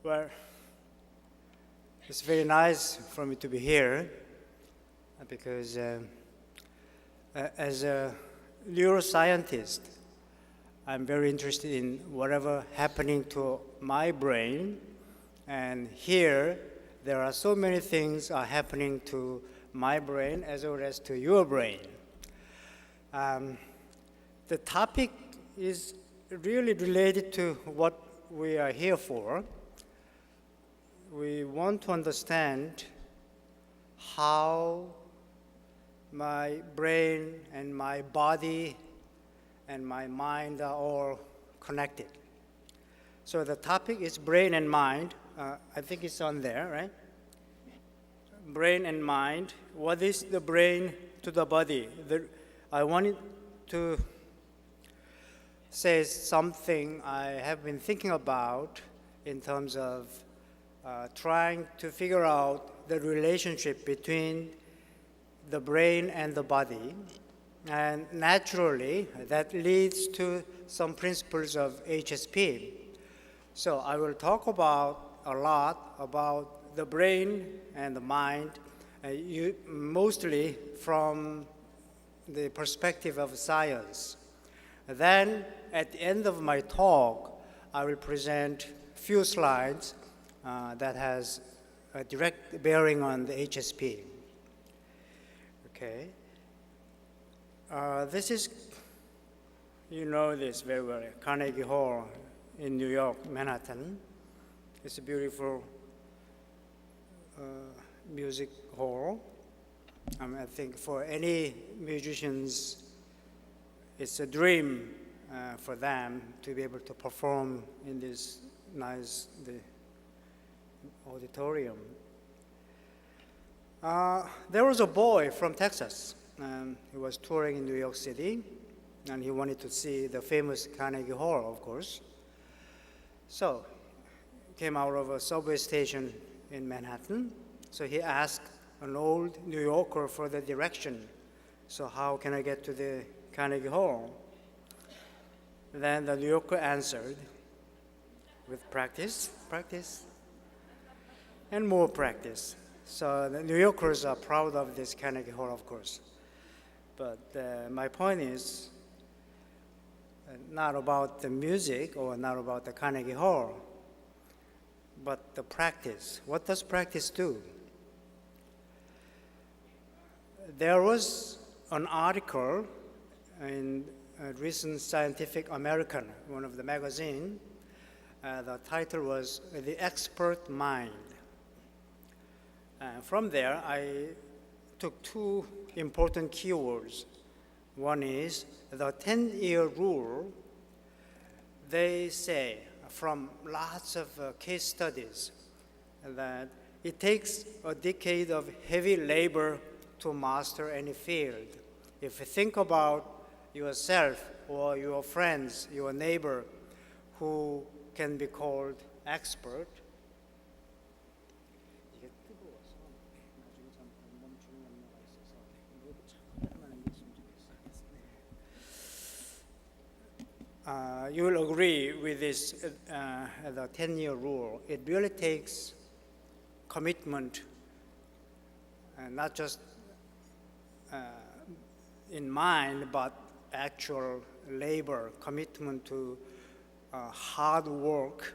Well, it's very nice for me to be here because as a neuroscientist, I'm very interested in whatever happening to my brain. And here, there are so many things are happening to my brain as well as to your brain. The topic is really related to what we are here for. We want to understand how my brain and my body and my mind are all connected. So the topic is brain and mind. I think it's on there, right? Brain and mind. What is the brain to the body? I wanted to say something I have been thinking about in terms of trying to figure out the relationship between the brain and the body. And naturally, that leads to some principles of HSP. So I will talk about a lot about the brain and the mind, mostly from the perspective of science. Then, at the end of my talk, I will present a few slides that has a direct bearing on the HSP. Okay. This is, you know this very well, Carnegie Hall in New York, Manhattan. It's a beautiful music hall. I think for any musicians, it's a dream for them to be able to perform in this nice auditorium. There was a boy from Texas. He was touring in New York City, and he wanted to see the famous Carnegie Hall, of course. So he came out of a subway station in Manhattan. So he asked an old New Yorker for the direction. So how can I get to the Carnegie Hall? Then the New Yorker answered with practice, and more practice. So the New Yorkers are proud of this Carnegie Hall, of course. But my point is not about the music or not about the Carnegie Hall, but the practice. What does practice do? There was an article in a recent Scientific American, one of the magazine. The title was The Expert Mind. From there, I took two important keywords. One is the 10-year rule. They say from lots of case studies that it takes a decade of heavy labor to master any field. If you think about yourself or your friends, your neighbor, who can be called expert, you will agree with this, the 10-year rule. It really takes commitment, not just in mind, but actual labor, commitment to hard work,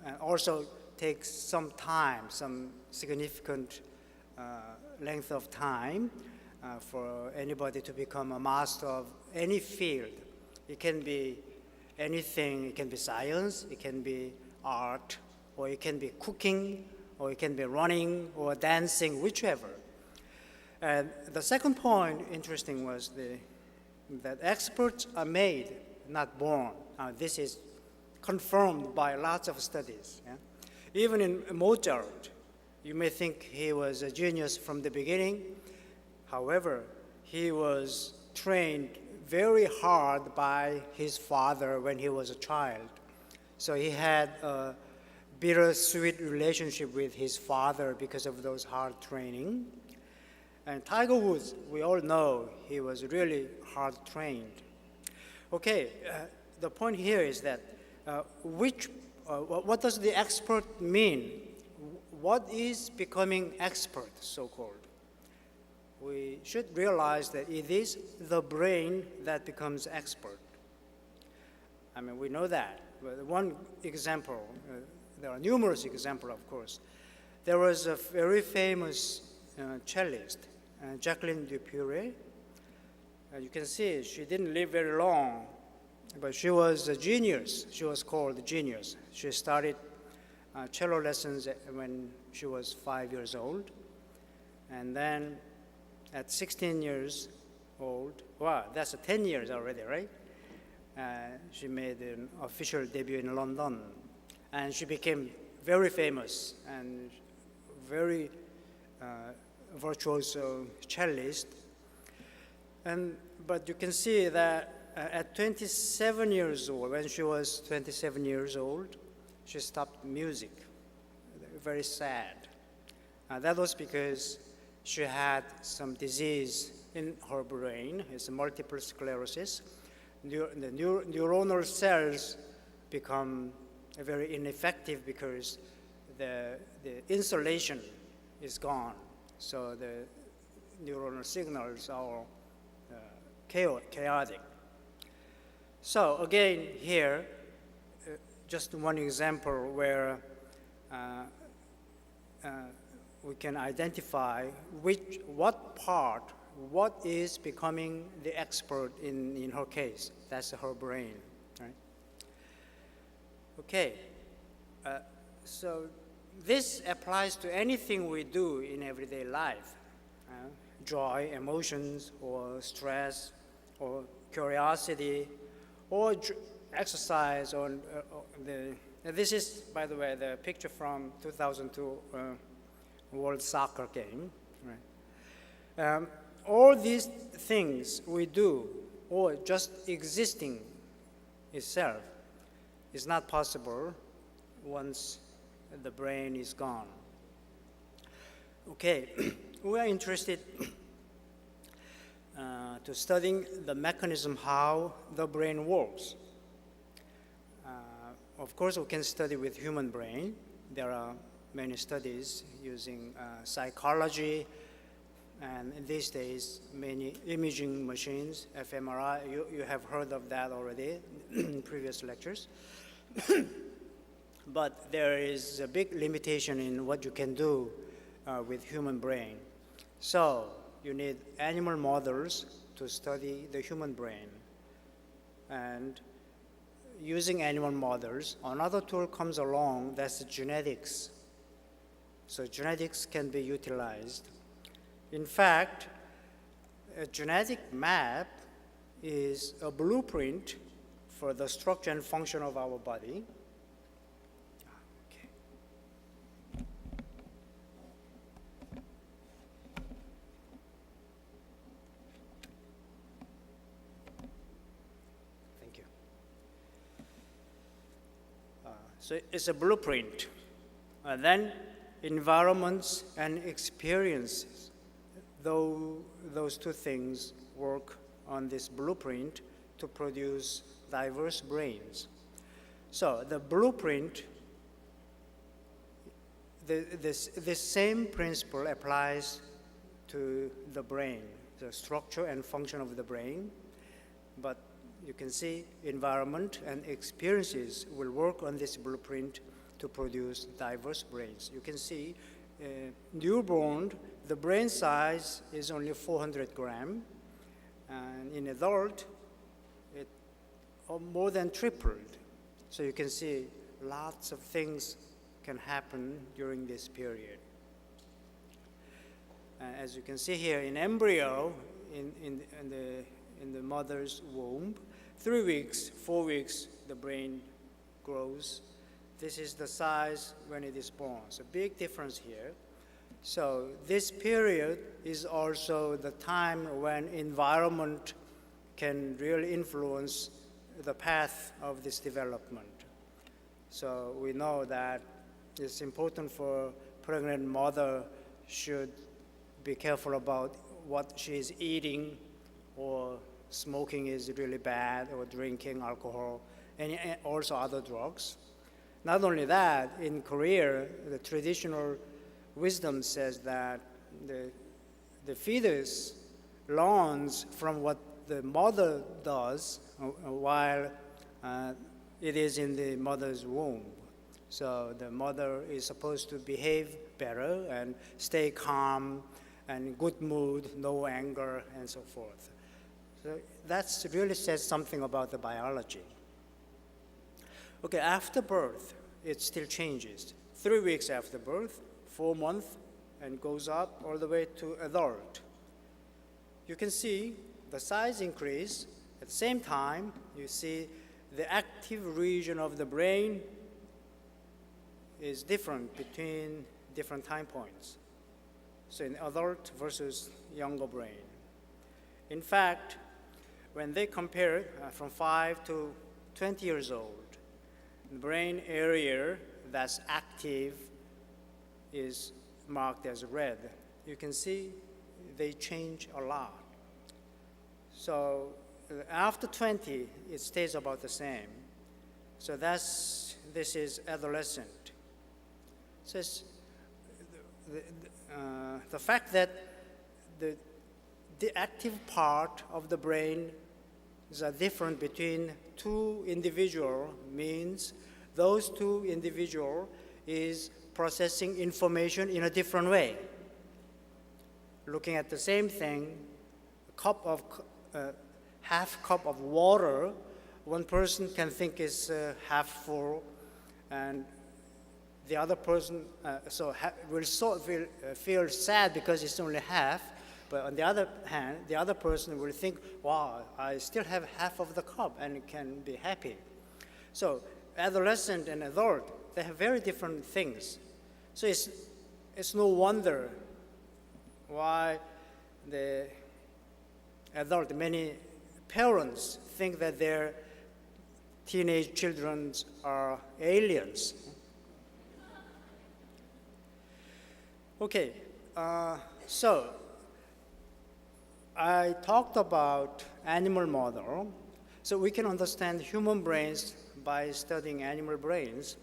and also takes some time, some significant length of time for anybody to become a master of any field. It can be anything. It can be science, it can be art, or it can be cooking, or it can be running, or dancing, whichever. And the second point, interesting, was that experts are made, not born. This is confirmed by lots of studies. Yeah? Even in Mozart, you may think he was a genius from the beginning. However, he was trained very hard by his father when he was a child. So he had a bittersweet relationship with his father because of those hard training. And Tiger Woods, we all know he was really hard trained. Okay, the point here is that which what does the expert mean? What is becoming expert, so-called? We should realize that it is the brain that becomes expert. I mean, we know that. But one example, there are numerous examples, of course. There was a very famous cellist, Jacqueline Dupuret. You can see she didn't live very long, but she was a genius. She was called a genius. She started cello lessons when she was 5 years old. And then at 16 years old, wow, that's 10 years already, right? She made an official debut in London. And she became very famous and very virtuoso cellist. But you can see that at 27 years old, when she was 27 years old, she stopped music. Very sad. That was because she had some disease in her brain. It's multiple sclerosis. The neuronal cells become very ineffective because the insulation is gone. So the neuronal signals are chaotic. So again, here, just one example where we can identify what is becoming the expert in her case. That's her brain, right? Okay, so this applies to anything we do in everyday life. Joy, emotions, or stress, or curiosity, or exercise, or this is, by the way, the picture from 2002 World Soccer game. Right? All these things we do, or just existing itself, is not possible once the brain is gone. Okay, we are interested to studying the mechanism how the brain works. Of course, we can study with human brain. There are many studies using psychology, and these days, many imaging machines, fMRI, you have heard of that already in previous lectures. But there is a big limitation in what you can do with human brain. So you need animal models to study the human brain. And using animal models, another tool comes along, that's genetics. So genetics can be utilized. In fact, a genetic map is a blueprint for the structure and function of our body. Okay. Thank you. So it's a blueprint. Then environments and experiences. Though those two things work on this blueprint to produce diverse brains. So the blueprint, this same principle applies to the brain, the structure and function of the brain, but you can see environment and experiences will work on this blueprint to produce diverse brains. You can see newborn, the brain size is only 400 grams, and in adult, it more than tripled. So you can see lots of things can happen during this period. As you can see here, in embryo, in the mother's womb, 3 weeks, 4 weeks, the brain grows. This is the size when it is born. So big difference here. So this period is also the time when environment can really influence the path of this development. So we know that it's important for pregnant mother should be careful about what she is eating, or smoking is really bad, or drinking alcohol, and also other drugs. Not only that, in Korea, the traditional wisdom says that the fetus learns from what the mother does while it is in the mother's womb. So the mother is supposed to behave better and stay calm and good mood, no anger, and so forth. So that really says something about the biology. Okay, after birth, it still changes. 3 weeks after birth, 4 months, and goes up all the way to adult. You can see the size increase. At the same time, you see the active region of the brain is different between different time points. So in adult versus younger brain. In fact, when they compare from 5 to 20 years old, the brain area that's active is marked as red. You can see they change a lot. So after 20, it stays about the same. So this is adolescent. So the fact that the active part of the brain is different between two individuals means those two individuals is processing information in a different way. Looking at the same thing, half cup of water, one person can think is half full, and the other person will feel sad because it's only half. But on the other hand, the other person will think, wow, I still have half of the cup and can be happy. So adolescent and adult, they have very different things. So it's no wonder why the adult, many parents think that their teenage children are aliens. Okay, so I talked about animal model. So we can understand human brains by studying animal brains.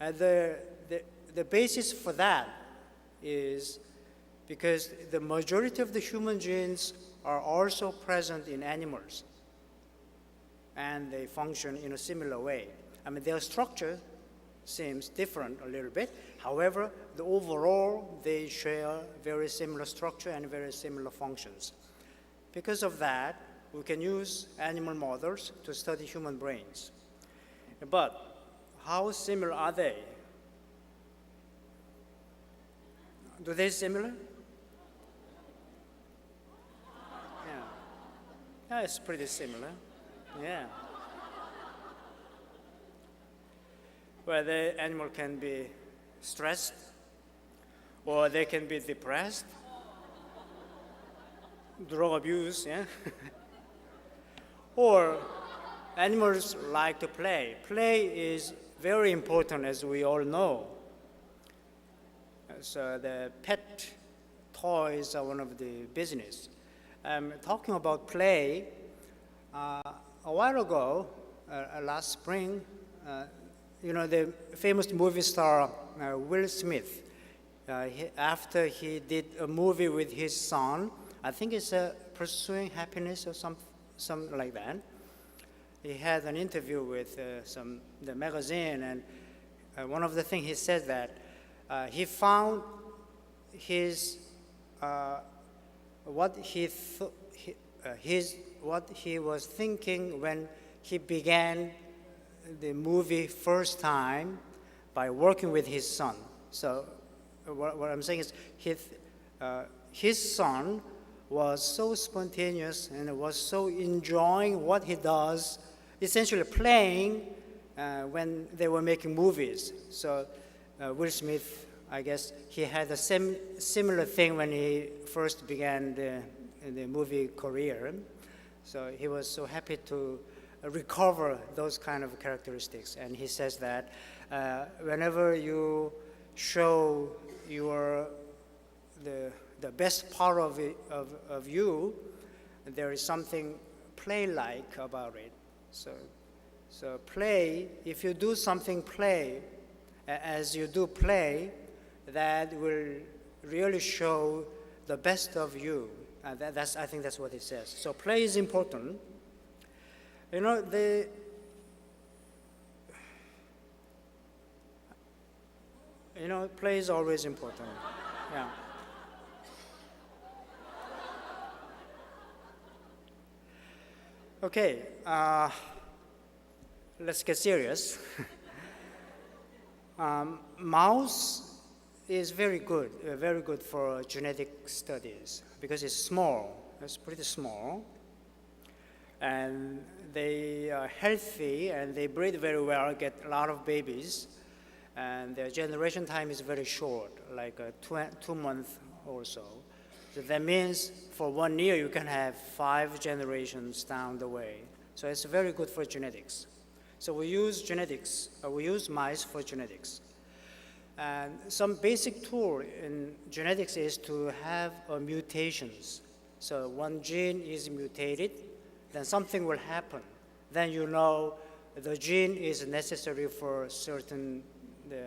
The basis for that is because the majority of the human genes are also present in animals, and they function in a similar way. I mean, their structure seems different a little bit. However, the overall, they share very similar structure and very similar functions. Because of that, we can use animal models to study human brains. But how similar are they? Do they similar? Yeah, it's pretty similar. Yeah. Where the animal can be stressed, or they can be depressed, drug abuse, yeah? Or animals like to play. Play is very important, as we all know. So the pet toys are one of the business. Talking about play, a while ago, last spring, the famous movie star Will Smith, after he did a movie with his son, I think it's Pursuing Happiness or something like that. He had an interview with the magazine, and one of the things he said that he found his what he was thinking when he began the movie first time by working with his son. So what I'm saying is his son was so spontaneous and was so enjoying what he does, essentially playing when they were making movies. So Will Smith, I guess, he had a similar thing when he first began the movie career. So he was so happy to recover those kind of characteristics. And he says that whenever you show the best part of you, there is something play-like about it. So play, if you do something play, as you do play, that will really show the best of you. I think that's what it says. So play is important. You know, play is always important. Yeah. Okay, let's get serious. Mouse is very good for genetic studies because it's small. It's pretty small, and they are healthy and they breed very well, get a lot of babies, and their generation time is very short, like 2 months or so. So that means for 1 year you can have 5 generations down the way. So it's very good for genetics. So we use mice for genetics. And some basic tool in genetics is to have mutations. So one gene is mutated, then something will happen. Then you know the gene is necessary for certain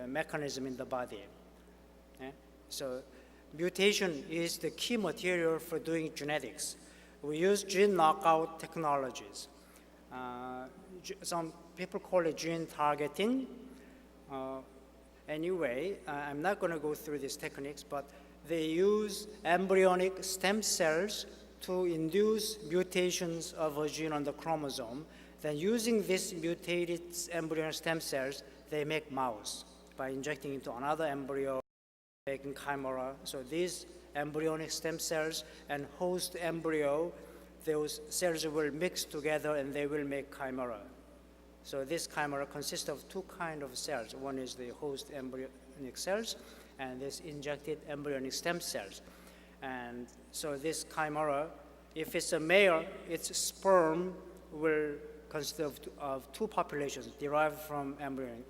mechanism in the body. Okay? So mutation is the key material for doing genetics. We use gene knockout technologies. Some people call it gene targeting. Anyway, I'm not going to go through these techniques, but they use embryonic stem cells to induce mutations of a gene on the chromosome. Then using these mutated embryonic stem cells, they make mouse by injecting into another embryo, making chimera. So these embryonic stem cells and host embryo, those cells will mix together and they will make chimera. So this chimera consists of 2 kinds of cells. One is the host embryonic cells and this injected embryonic stem cells. And so this chimera, if it's a male, its sperm will consist of 2 populations derived from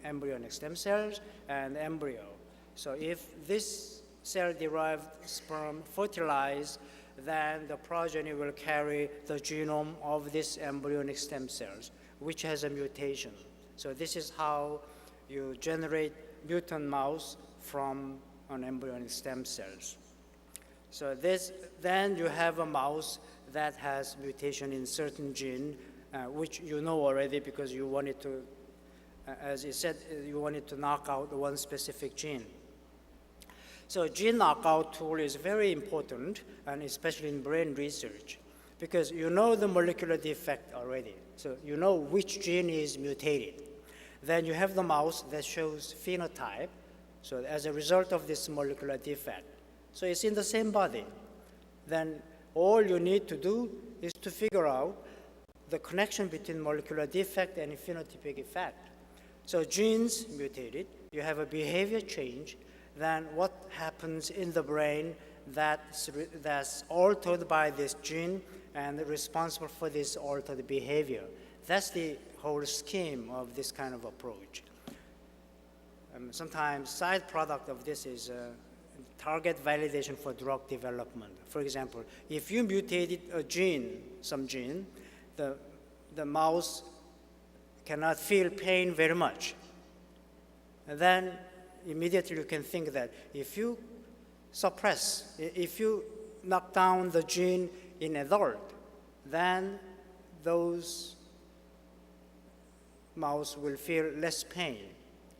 embryonic stem cells and embryo. So if this cell-derived sperm fertilize, then the progeny will carry the genome of this embryonic stem cells, which has a mutation. So this is how you generate mutant mouse from an embryonic stem cells. So then you have a mouse that has mutation in certain gene, which you know already because you wanted to, as you said, you wanted to knock out one specific gene. So gene knockout tool is very important, and especially in brain research, because you know the molecular defect already. So you know which gene is mutated. Then you have the mouse that shows phenotype. So as a result of this molecular defect, so it's in the same body. Then all you need to do is to figure out the connection between molecular defect and phenotypic effect. So genes mutated, you have a behavior change, then what happens in the brain that's altered by this gene and responsible for this altered behavior. That's the whole scheme of this kind of approach. Sometimes side product of this is target validation for drug development. For example, if you mutated a gene, some gene, the mouse cannot feel pain very much. And then immediately you can think that if you knock down the gene in adult, then those mouse will feel less pain.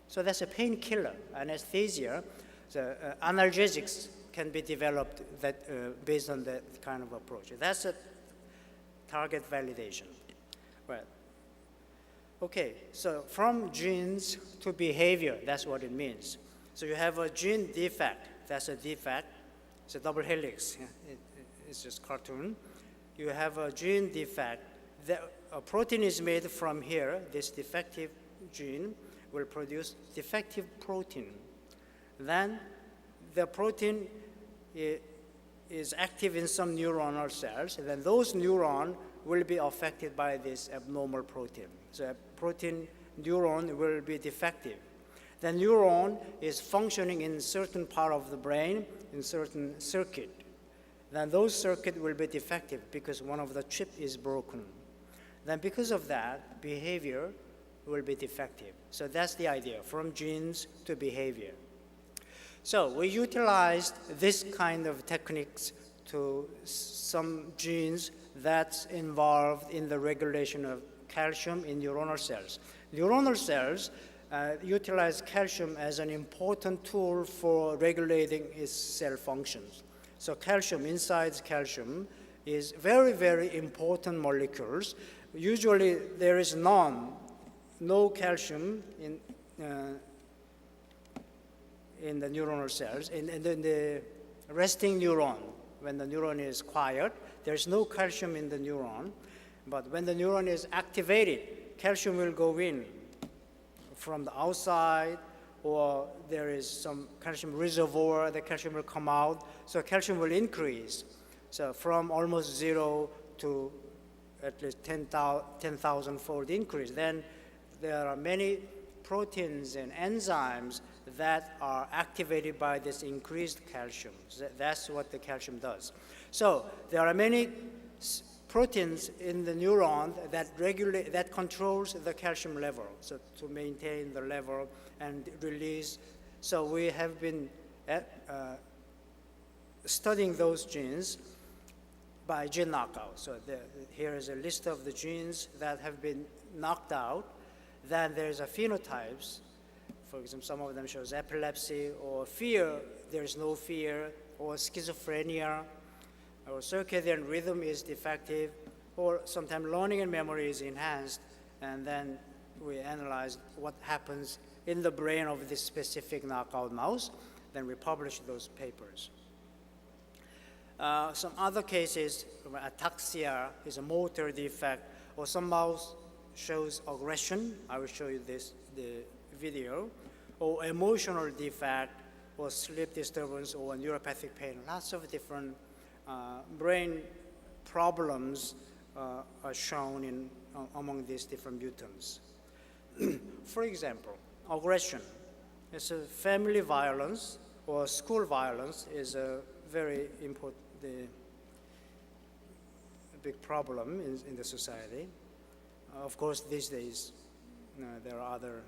So that's a painkiller, anesthesia. So analgesics can be developed based on that kind of approach. That's a target validation. Right. Okay, so from genes to behavior, that's what it means. So you have a gene defect, that's a defect. It's a double helix, it's just cartoon. You have a gene defect. A protein is made from here. This defective gene will produce defective protein. Then the protein is active in some neuronal cells, and then those neurons will be affected by this abnormal protein. So a protein neuron will be defective. The neuron is functioning in certain part of the brain, in certain circuit. Then those circuits will be defective because one of the chip is broken. Then because of that, behavior will be defective. So that's the idea, from genes to behavior. So we utilized this kind of techniques to some genes that's involved in the regulation of calcium in neuronal cells. Neuronal cells utilize calcium as an important tool for regulating its cell functions. So calcium, inside calcium, is very, very important molecules. Usually there is no calcium in the neuronal cells. In the resting neuron, when the neuron is quiet, there's no calcium in the neuron. But when the neuron is activated, calcium will go in from the outside, or there is some calcium reservoir, the calcium will come out, so calcium will increase. So from almost 0 to at least 10,000-fold increase. Then there are many proteins and enzymes that are activated by this increased calcium. That's what the calcium does. So there are many proteins in the neuron that controls the calcium level, so to maintain the level and release. So we have been studying those genes by gene knockout. So here is a list of the genes that have been knocked out. Then there's a phenotypes. For example, some of them shows epilepsy or fear. There's no fear, or schizophrenia, or circadian rhythm is defective, or sometimes learning and memory is enhanced. And then we analyze what happens in the brain of this specific knockout mouse. Then we publish those papers. Some other cases, ataxia is a motor defect, or some mouse shows aggression. I will show you the video, or emotional defect, or sleep disturbance, or neuropathic pain. Lots of different brain problems are shown among these different mutants. For example, aggression. It's a family violence or school violence is a very important, big problem in the society. Of course, these days, there are other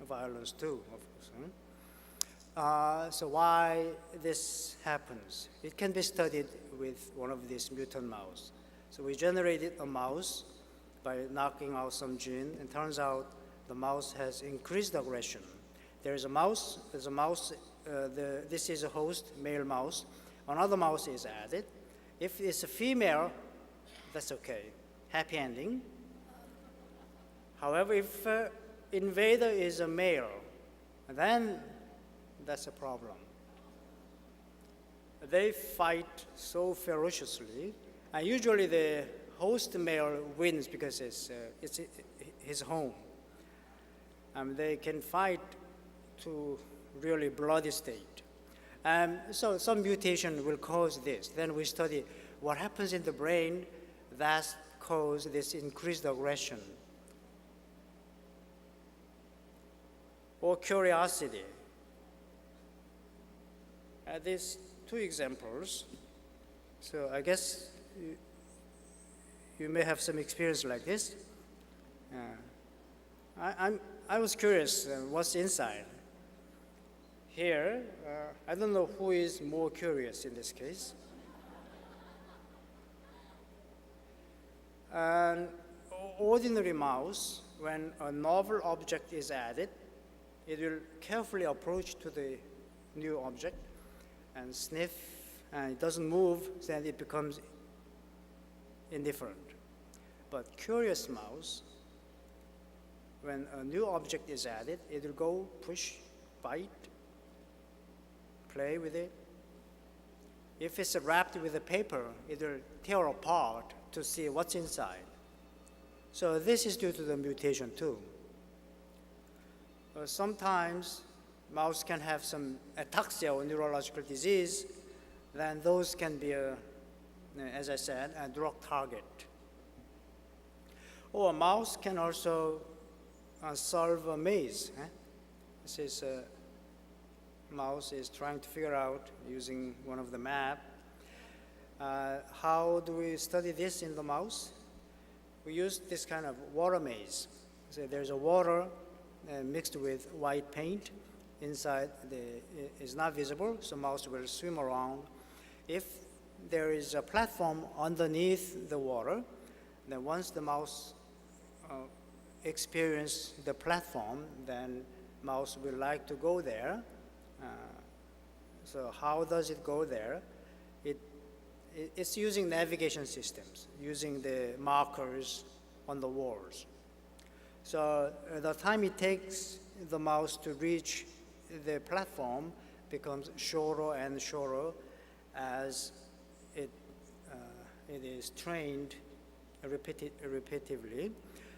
violence too, of course. So why this happens? It can be studied with one of these mutant mouse. So we generated a mouse by knocking out some gene, and turns out the mouse has increased aggression. There's a mouse, this is a host, male mouse. Another mouse is added. If it's a female, that's okay, happy ending. However, if invader is a male, then that's a problem. They fight so ferociously, and usually the host male wins because it's his home. They can fight to really bloody state. So some mutation will cause this. Then we study what happens in the brain that causes this increased aggression. Or curiosity. These two examples. So I guess you may have some experience like this. I was curious what's inside. Here, I don't know who is more curious in this case. An ordinary mouse, when a novel object is added, it will carefully approach to the new object and sniff, and it doesn't move, then it becomes indifferent. But curious mouse, when a new object is added, it will go push, bite, play with it. If it's wrapped with a paper, it will tear apart to see what's inside. So this is due to the mutation too. Sometimes mouse can have some ataxia or neurological disease, then those can be, as I said, a drug target. Or a mouse can also solve a maze. This is a mouse is trying to figure out using one of the map. How do we study this in the mouse? We use this kind of water maze. So there's a water mixed with white paint. Inside is not visible, so mouse will swim around. If there is a platform underneath the water, then once the mouse experience the platform, then mouse will like to go there. So how does it go there? It's using navigation systems, using the markers on the walls. So the time it takes the mouse to reach the platform becomes shorter and shorter as it is trained repetitively.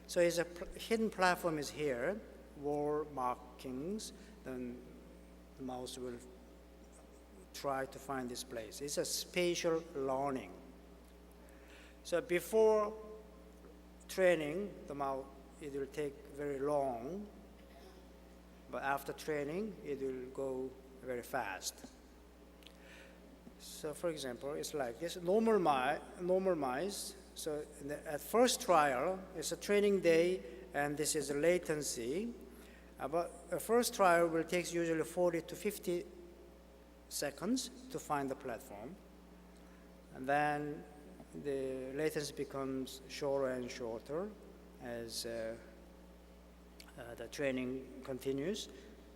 So a hidden platform is here, wall markings, then the mouse will try to find this place. It's a spatial learning. So before training, the mouse, it will take very long, but after training, it will go very fast. So for example, it's like this, normal mice. So at first trial, it's a training day, and this is a latency. But a first trial will take usually 40 to 50 seconds to find the platform. And then the latency becomes shorter and shorter as the training continues.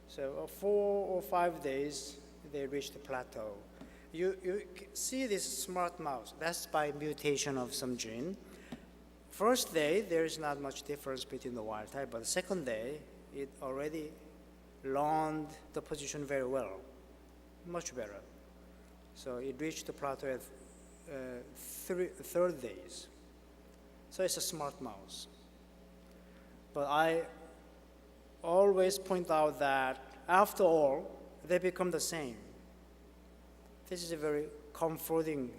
So 4 or 5 days, they reach the plateau. You see this smart mouse. That's by mutation of some gene. First day, there is not much difference between the wild type, but the second day, it already learned the position very well, much better. So it reached the plateau at third days. So it's a smart mouse. But I always point out that after all, they become the same. This is very comforting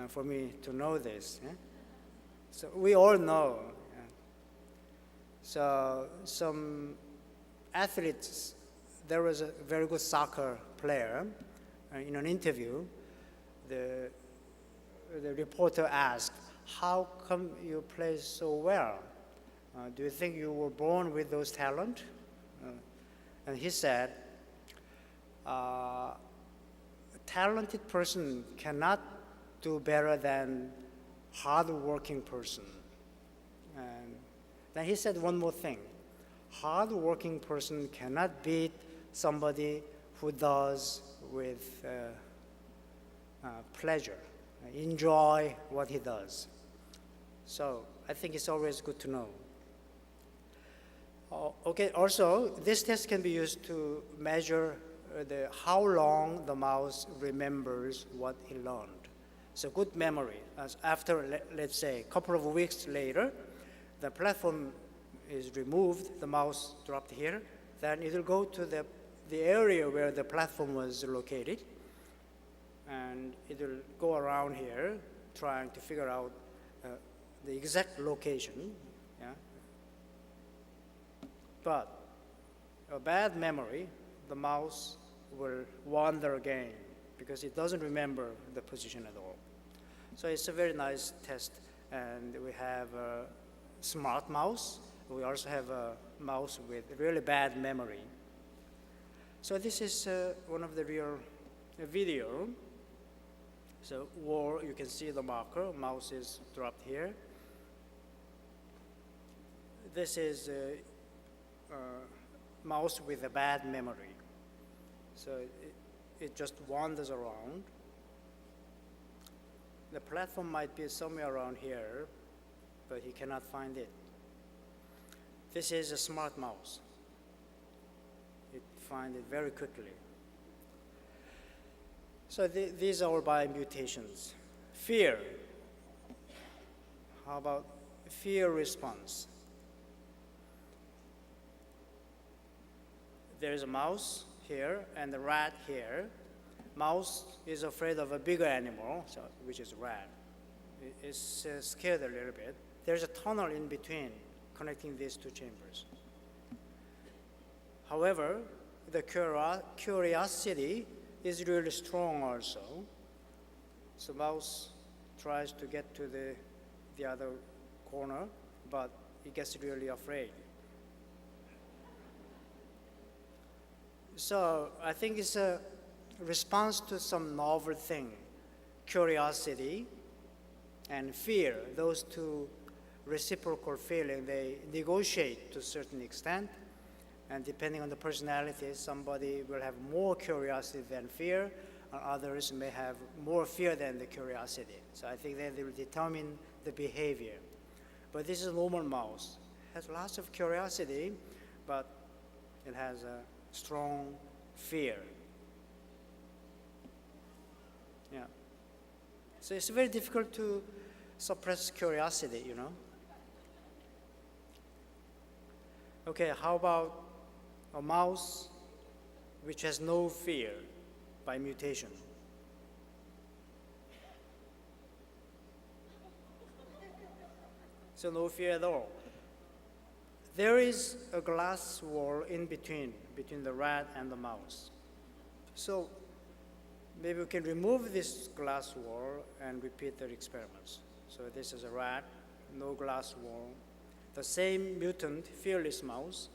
for me to know this. Yeah? So we all know. Yeah? So some athletes, there was a very good soccer player. In an interview, the reporter asked, "How come you play so well? Do you think you were born with those talent?" And he said, "A talented person cannot do better than hard-working person." And then he said one more thing. Hard-working person cannot beat somebody who does with pleasure, enjoy what he does. So I think it's always good to know. Okay, also, this test can be used to measure how long the mouse remembers what he learned. So good memory. As after, let's say, a couple of weeks later, the platform is removed, the mouse dropped here, then it will go to the area where the platform was located, and it will go around here trying to figure out the exact location. Yeah? But a bad memory, the mouse will wander again because it doesn't remember the position at all. So it's a very nice test, and we have a smart mouse. We also have a mouse with really bad memory. So this is one of the real video. So you can see the marker, mouse is dropped here. This is a mouse with a bad memory. So it just wanders around. The platform might be somewhere around here, but he cannot find it. This is a smart mouse. It finds it very quickly. So these are all by mutations. Fear. How about fear response? There's a mouse here and a rat here. Mouse is afraid of a bigger animal, which is a rat. It's scared a little bit. There's a tunnel in between connecting these two chambers. However, the curiosity is really strong also. So mouse tries to get to the other corner, but it gets really afraid. So I think it's a response to some novel thing, curiosity and fear. Those two reciprocal feeling, they negotiate to a certain extent, and depending on the personality, somebody will have more curiosity than fear, and others may have more fear than the curiosity. So I think that they will determine the behavior. But this is a normal mouse. It has lots of curiosity, but it has a strong fear. Yeah. So it's very difficult to suppress curiosity, you know. Okay, how about a mouse which has no fear by mutation? So no fear at all. There is a glass wall in between the rat and the mouse. So maybe we can remove this glass wall and repeat the experiments. So this is a rat, no glass wall. The same mutant, fearless mouse.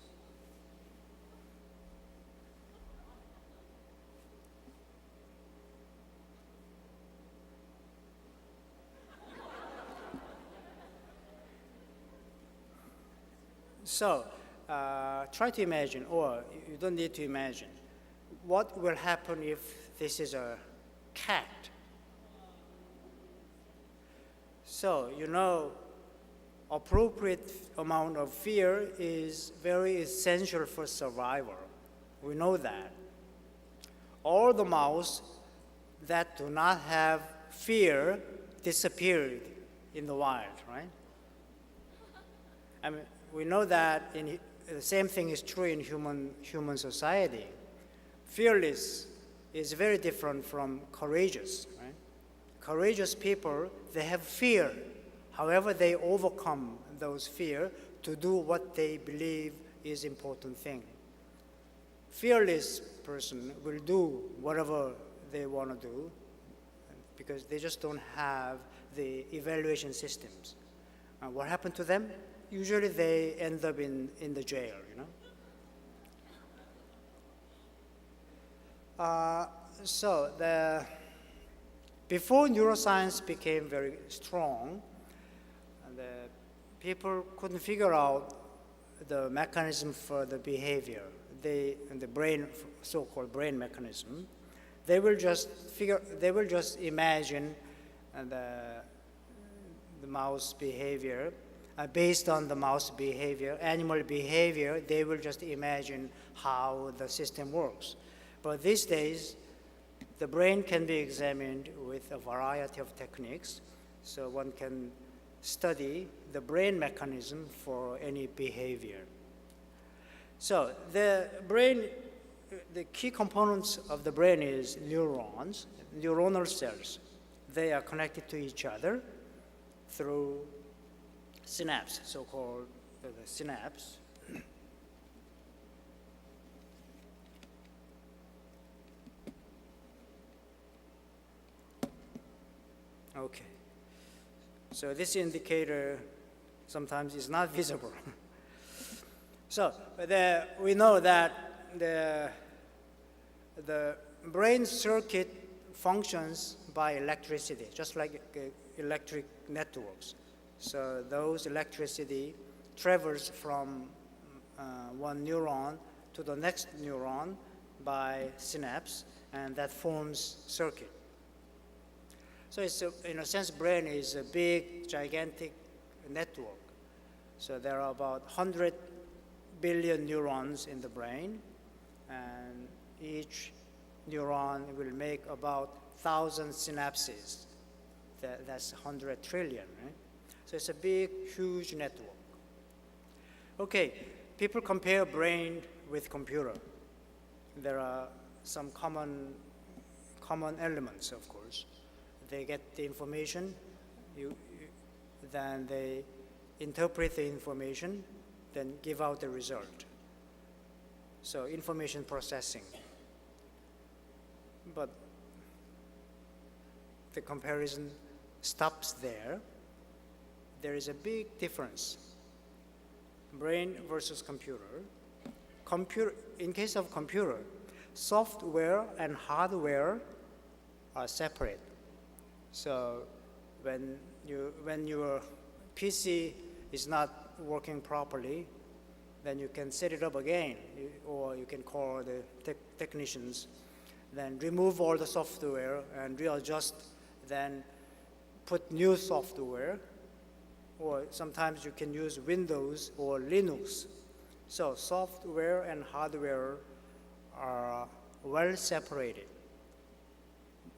So try to imagine, or you don't need to imagine, what will happen if this is a cat? So, you know, appropriate amount of fear is very essential for survival. We know that. All the mouse that do not have fear disappeared in the wild, right? I mean, we know that the same thing is true in human society. Fearless is very different from courageous, right? Courageous people, they have fear. However, they overcome those fear to do what they believe is important thing. Fearless person will do whatever they want to do because they just don't have the evaluation systems. What happened to them? Usually they end up in the jail, you know? Before neuroscience became very strong, the people couldn't figure out the mechanism for the behavior, the brain, so-called brain mechanism. They will just imagine the mouse behavior. Based on the mouse behavior, animal behavior, they will just imagine how the system works. But these days, the brain can be examined with a variety of techniques, so one can study the brain mechanism for any behavior. So the brain, the key components of the brain is neurons, neuronal cells. They are connected to each other through synapse, so-called the synapse. Okay. So this indicator sometimes is not visible. So we know that the brain circuit functions by electricity, just like electric networks. So those electricity travels from one neuron to the next neuron by synapse, and that forms circuit. So it's in a sense, brain is a big, gigantic network. So there are about 100 billion neurons in the brain, and each neuron will make about 1,000 synapses. That's 100 trillion, right? So it's a big, huge network. Okay, people compare brain with computer. There are some common elements, of course. They get the information, then they interpret the information, then give out the result. So information processing. But the comparison stops there. There is a big difference. Brain versus computer. In case of computer, software and hardware are separate. So when your PC is not working properly, then you can set it up again, or you can call the technicians, then remove all the software and readjust, then put new software, or sometimes you can use Windows or Linux. So software and hardware are well separated.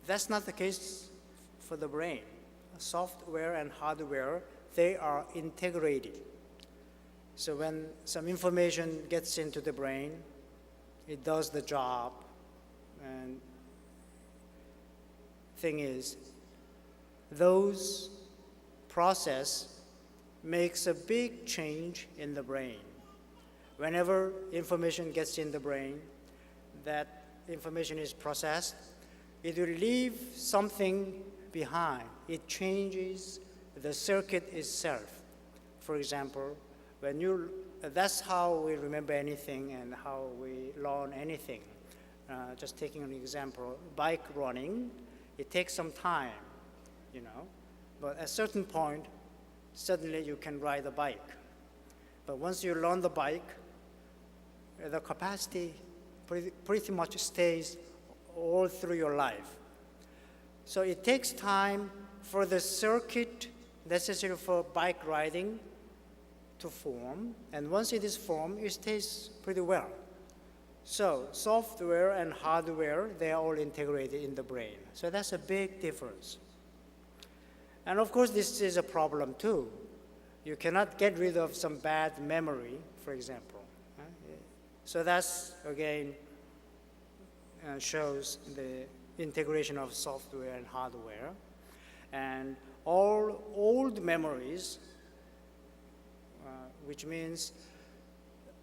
That's not the case for the brain. Software and hardware, they are integrated. So when some information gets into the brain, it does the job. And thing is, those process makes a big change in the brain. Whenever information gets in the brain, that information is processed, it will leave something behind. It changes the circuit itself. For example, that's how we remember anything and how we learn anything. Just taking an example, bike running, it takes some time, but at a certain point, suddenly you can ride a bike. But once you learn the bike, the capacity pretty much stays all through your life. So it takes time for the circuit necessary for bike riding to form, and once it is formed, it stays pretty well. So software and hardware, they are all integrated in the brain. So that's a big difference. And of course, this is a problem too. You cannot get rid of some bad memory, for example. So that's, again, shows the integration of software and hardware. And all old memories, which means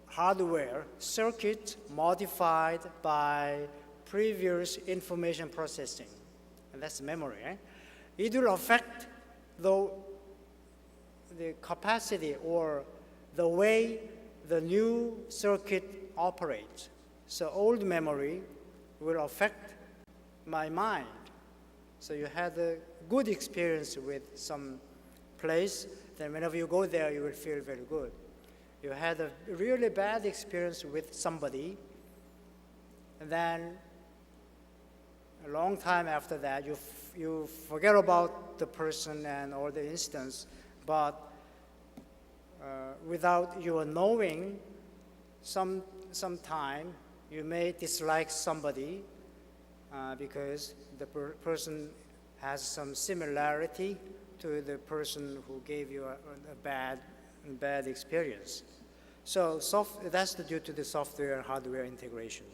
hardware, circuit modified by previous information processing. And that's memory. It will affect the capacity or the way the new circuit operates. So old memory will affect my mind. So you had a good experience with some place, then whenever you go there, you will feel very good. You had a really bad experience with somebody, and then a long time after that, you forget about the person and all the instance, but without your knowing, some time you may dislike somebody because the person has some similarity to the person who gave you a bad experience. So that's due to the software and hardware integration.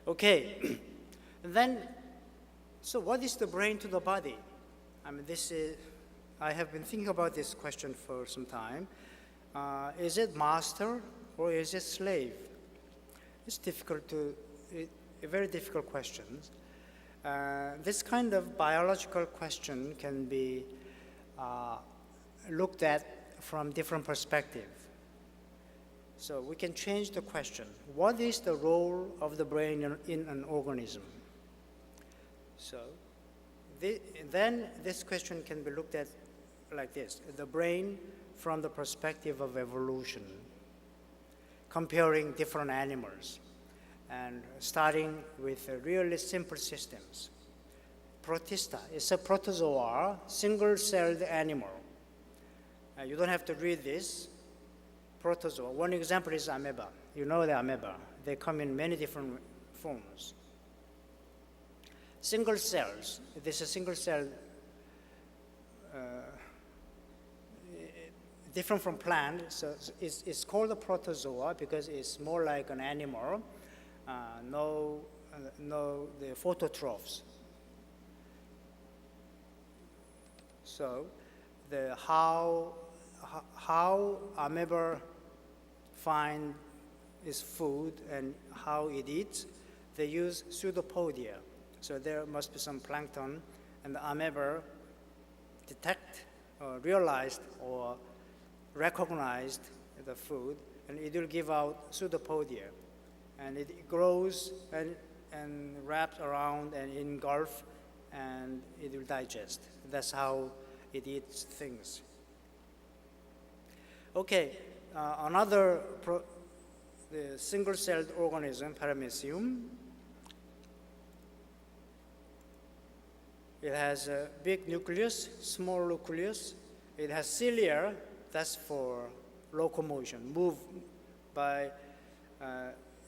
Okay, then, so what is the brain to the body? I mean, I have been thinking about this question for some time. Is it master or is it slave? It's a very difficult question. This kind of biological question can be looked at from different perspectives. So we can change the question. What is the role of the brain in an organism? So then this question can be looked at like this. The brain from the perspective of evolution, comparing different animals, and starting with really simple systems. Protista is a protozoa, single-celled animal. You don't have to read this. Protozoa. One example is amoeba. You know the amoeba. They come in many different forms. Single cells. This is single cell, different from plant. So it's called a protozoa because it's more like an animal. No, the phototrophs. So how amoeba find its food and how it eats, they use pseudopodia. So there must be some plankton, and the amoeba detect, or realized, or recognized the food, and it will give out pseudopodia. and it grows and wraps around and engulf, and it will digest. That's how it eats things. Okay, the single-celled organism, Paramecium. It has a big nucleus, small nucleus. It has cilia, that's for locomotion. Move by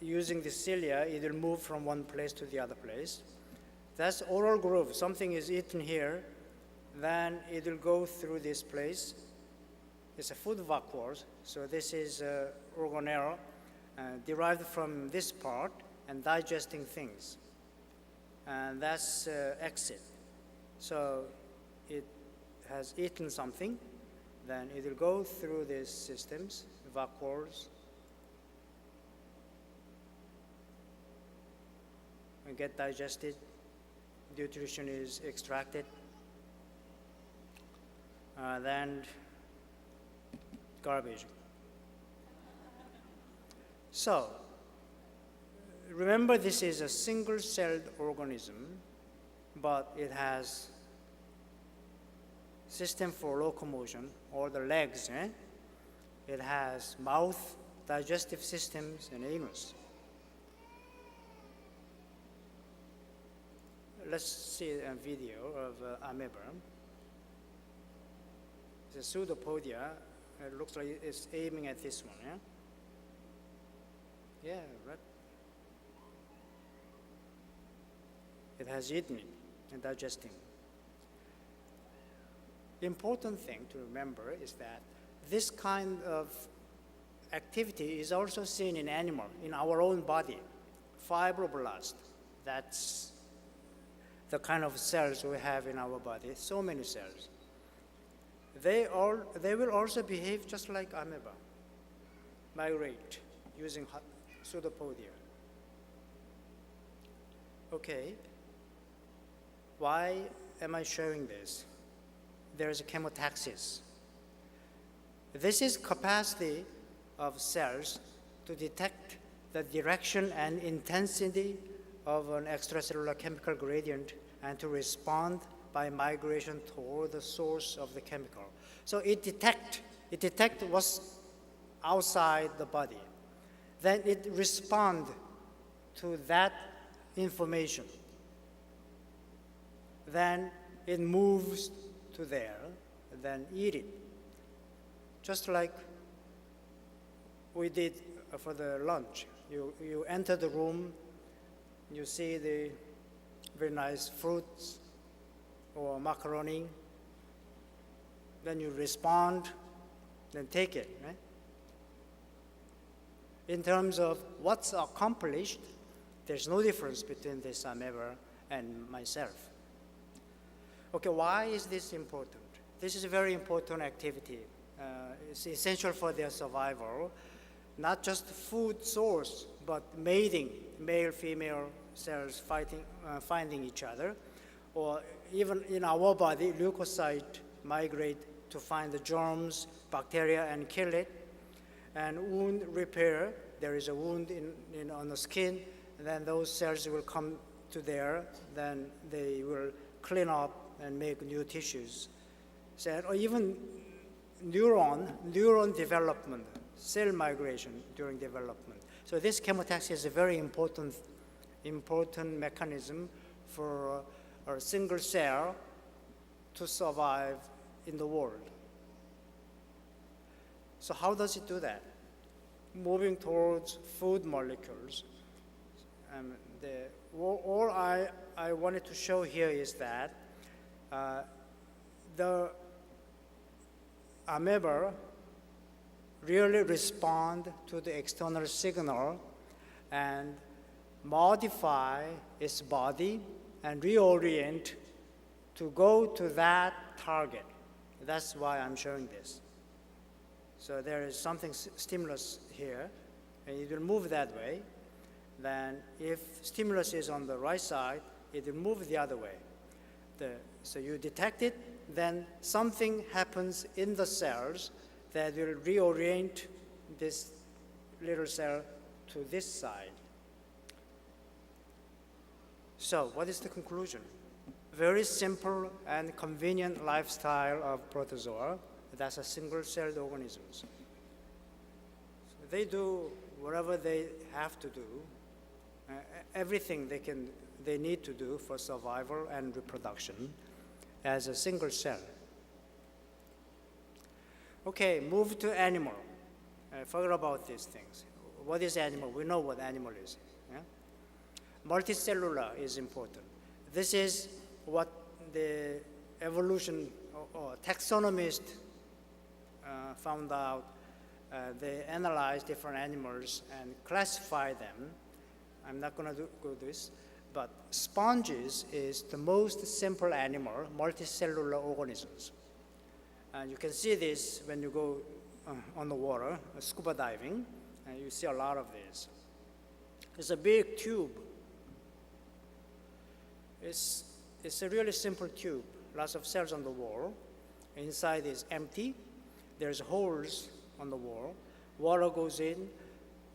using the cilia, it will move from one place to the other place. That's oral groove. Something is eaten here, then it will go through this place. It's a food vacuole, so this is organelle derived from this part and digesting things. And that's exit. So it has eaten something, then it will go through these systems, vacuoles, and get digested. Nutrition is extracted. Then garbage. So remember, this is a single-celled organism, but it has system for locomotion, or the legs. It has mouth, digestive systems, and anus. Let's see a video of amoeba. It's a pseudopodia. It looks like it's aiming at this one. Yeah, right. It has eaten it and digesting. The important thing to remember is that this kind of activity is also seen in animal, in our own body. Fibroblast, that's the kind of cells we have in our body, so many cells. They will also behave just like amoeba, migrate using pseudopodia. Okay, why am I showing this? There is a chemotaxis. This is capacity of cells to detect the direction and intensity of an extracellular chemical gradient and to respond by migration toward the source of the chemical. So it detects what's outside the body. Then it responds to that information. Then it moves to there, then eat it. Just like we did for the lunch. You enter the room, you see the very nice fruits or macaroni, then you respond, then take it, right? In terms of what's accomplished, there's no difference between this amoeba and myself. Okay, why is this important? This is a very important activity. It's essential for their survival, not just food source, but mating, male-female cells finding each other, or even in our body, leukocytes migrate to find the germs, bacteria, and kill it. And wound repair, there is a wound on the skin, and then those cells will come to there, then they will clean up and make new tissues. So, or even neuron development, cell migration during development. So this chemotaxis is a very important mechanism for a single cell to survive in the world. So how does it do that? Moving towards food molecules. All I wanted to show here is that the amoeba really respond to the external signal and modify its body and reorient to go to that target. That's why I'm showing this. So there is something stimulus here, and it will move that way. Then if stimulus is on the right side, it will move the other way. So you detect it, then something happens in the cells that will reorient this little cell to this side. So what is the conclusion? Very simple and convenient lifestyle of protozoa. That's a single-celled organisms. So they do whatever they have to do, everything they need to do for survival and reproduction as a single cell. Okay, move to animal. Forget about these things. What is animal? We know what animal is. Yeah? Multicellular is important. This is what the evolution or taxonomists found out. They analyzed different animals and classify them. I'm not going to go this, but sponges is the most simple animal, multicellular organisms. And you can see this when you go on the water, scuba diving, and you see a lot of this. It's a big tube. It's a really simple tube, lots of cells on the wall. Inside is empty. There's holes on the wall. Water goes in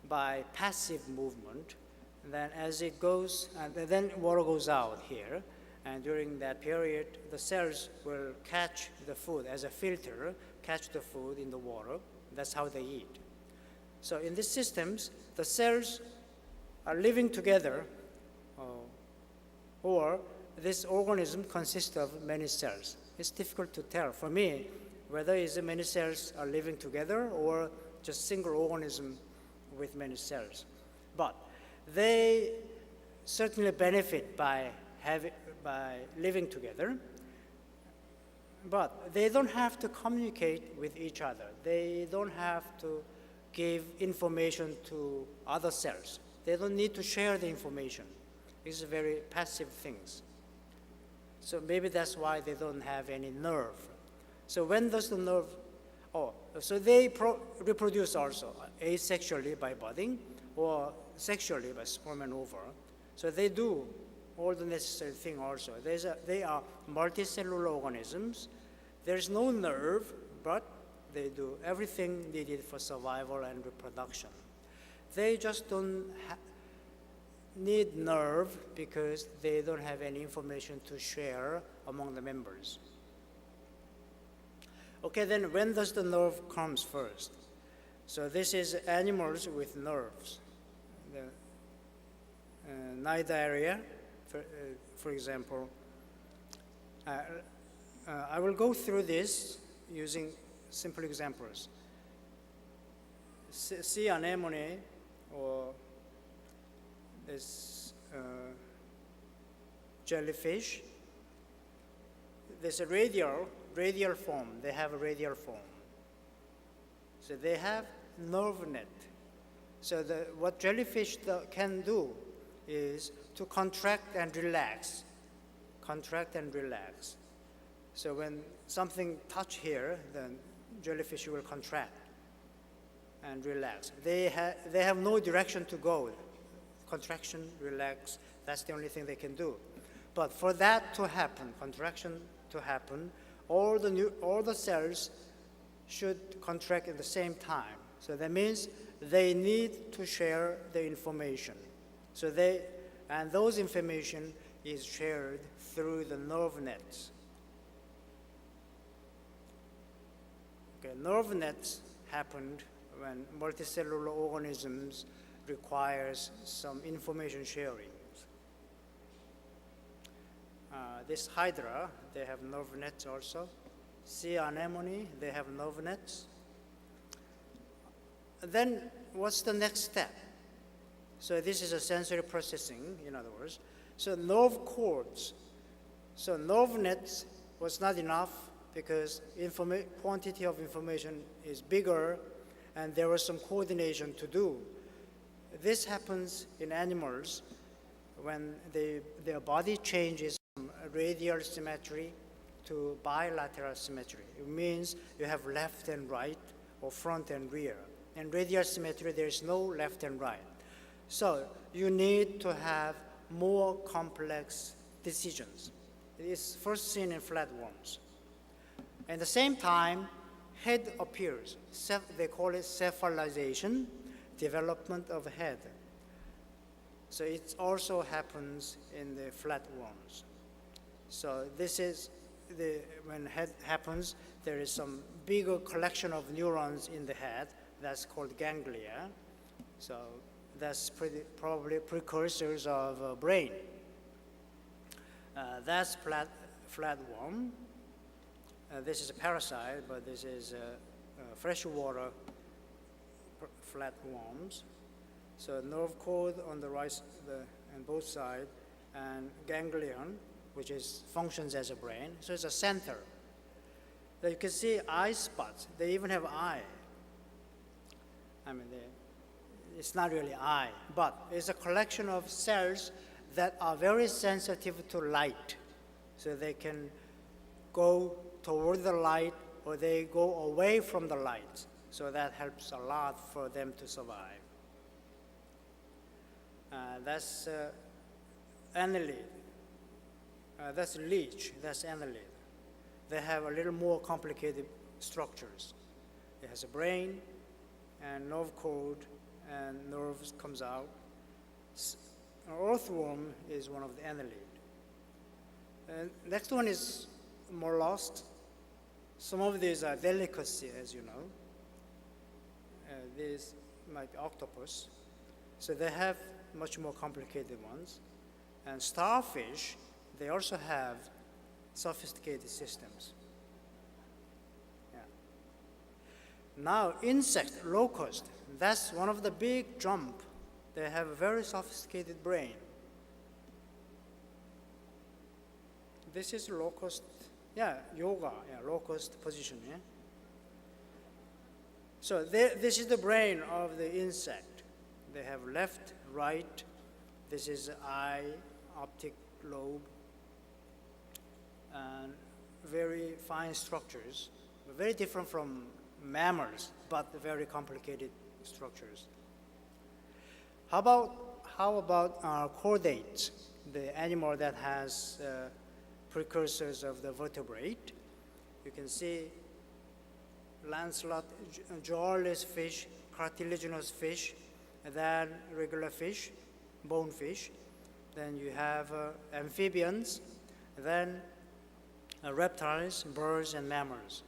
by passive movement. And then as it goes, and then water goes out here. And during that period, the cells will catch the food as a filter, catch the food in the water. That's how they eat. So in these systems, the cells are living together, or this organism consists of many cells. It's difficult to tell for me whether many cells are living together or just single organism with many cells. But they certainly benefit by living together, but they don't have to communicate with each other. They don't have to give information to other cells. They don't need to share the information. These are very passive things. So maybe that's why they don't have any nerve. So when does the nerve, so they reproduce also asexually by budding or sexually by sperm and ovum. So they do all the necessary thing also. They are multicellular organisms. There's no nerve, but they do everything needed for survival and reproduction. They just don't need nerve because they don't have any information to share among the members. Okay, then when does the nerve comes first? So this is animals with nerves. The cnidaria, for example. I will go through this using simple examples. Sea anemone, or this jellyfish, there's a radial form. They have a radial form. So they have nerve net. So what jellyfish can do is to contract and relax. Contract and relax. So when something touch here, then jellyfish will contract and relax. They have no direction to go. Contraction, relax, that's the only thing they can do. But for that to happen, contraction to happen, all the cells should contract at the same time. So that means they need to share the information. So those information is shared through the nerve nets. Okay, nerve nets happened when multicellular organisms requires some information sharing. This hydra, they have nerve nets also. Sea anemone, they have nerve nets. Then what's the next step? So this is a sensory processing, in other words. So nerve cords. So nerve nets was not enough because quantity of information is bigger and there was some coordination to do. This happens in animals when their body changes from radial symmetry to bilateral symmetry. It means you have left and right or front and rear. In radial symmetry, there is no left and right. So you need to have more complex decisions. It is first seen in flatworms. At the same time, head appears. They call it cephalization, development of head. So it also happens in the flatworms. So this is when head happens, there is some bigger collection of neurons in the head that's called ganglia. So that's probably precursors of brain. That's flatworm. This is a parasite, but this is freshwater flatworms. So nerve cord on the right, on both sides, and ganglion, which functions as a brain. So it's a center. So you can see eye spots. They even have eye. I mean, it's not really eye, but it's a collection of cells that are very sensitive to light. So they can go toward the light or they go away from the light. So that helps a lot for them to survive. That's annelid. That's leech, that's annelid. They have a little more complicated structures. It has a brain and nerve cord and nerves comes out. Earthworm is one of the annelid. Next one is mollusks. Some of these are delicacy, as you know. These might be octopus. So they have much more complicated ones. And starfish, they also have sophisticated systems. Yeah. Now, insect, locust, that's one of the big jump. They have a very sophisticated brain. This is locust, yoga, locust position, yeah? So this is the brain of the insect. They have left, right, this is eye, optic lobe, and very fine structures, very different from mammals, but very complicated structures. How about chordates, the animal that has precursors of the vertebrate? You can see lanceolate, jawless fish, cartilaginous fish, then regular fish, bonefish. Then you have amphibians, then reptiles, birds, and mammals.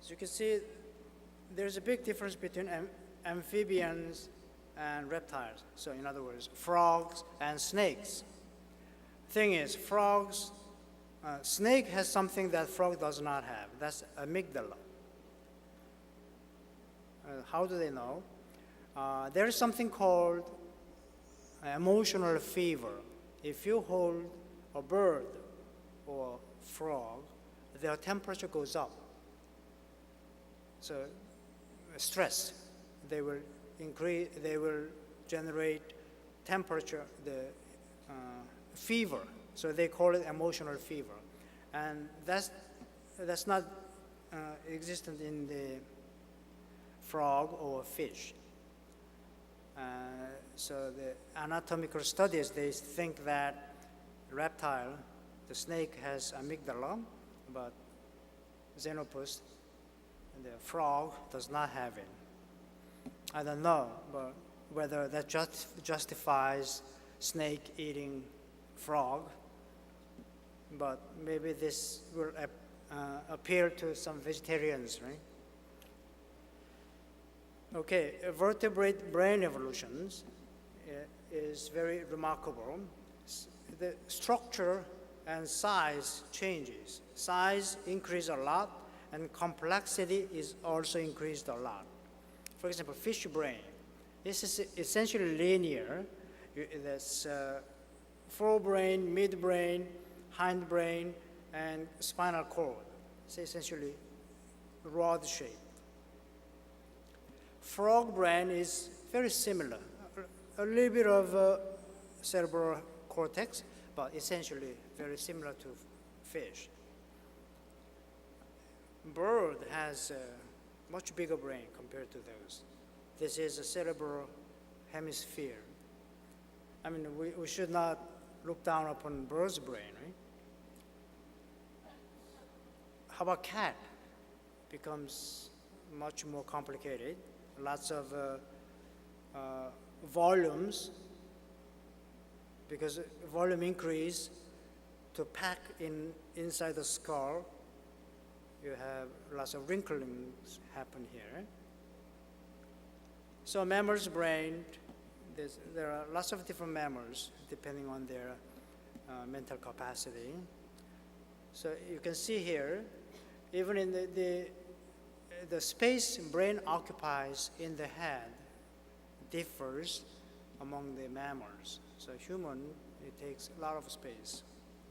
So you can see there's a big difference between amphibians and reptiles. So in other words, frogs and snakes. Thing is, snake has something that frog does not have. That's amygdala. How do they know? There is something called emotional fever. If you hold a bird or frog, their temperature goes up. So stress, they will generate temperature, the fever. So they call it emotional fever. And that's not existent in the frog or fish. So the anatomical studies, they think that reptile, the snake has amygdala, but xenopus, the frog, does not have it. I don't know, but whether that justifies snake eating frog, but maybe this will appeal to some vegetarians, right? Okay, vertebrate brain evolutions is very remarkable. The structure and size changes. Size increases a lot, and complexity is also increased a lot. For example, fish brain. This is essentially linear. There's forebrain, midbrain, hindbrain, and spinal cord. It's essentially rod shape. Frog brain is very similar. A little bit of cerebral cortex, but essentially very similar to fish. Bird has a much bigger brain compared to those. This is a cerebral hemisphere. I mean, we should not look down upon bird's brain, right? How about cat? Becomes much more complicated. Lots of volumes because volume increase to pack inside the skull, you have lots of wrinklings happen here. So mammal's brain, there are lots of different mammals depending on their mental capacity. So you can see here, even in the space brain occupies in the head differs among the mammals. So human, it takes a lot of space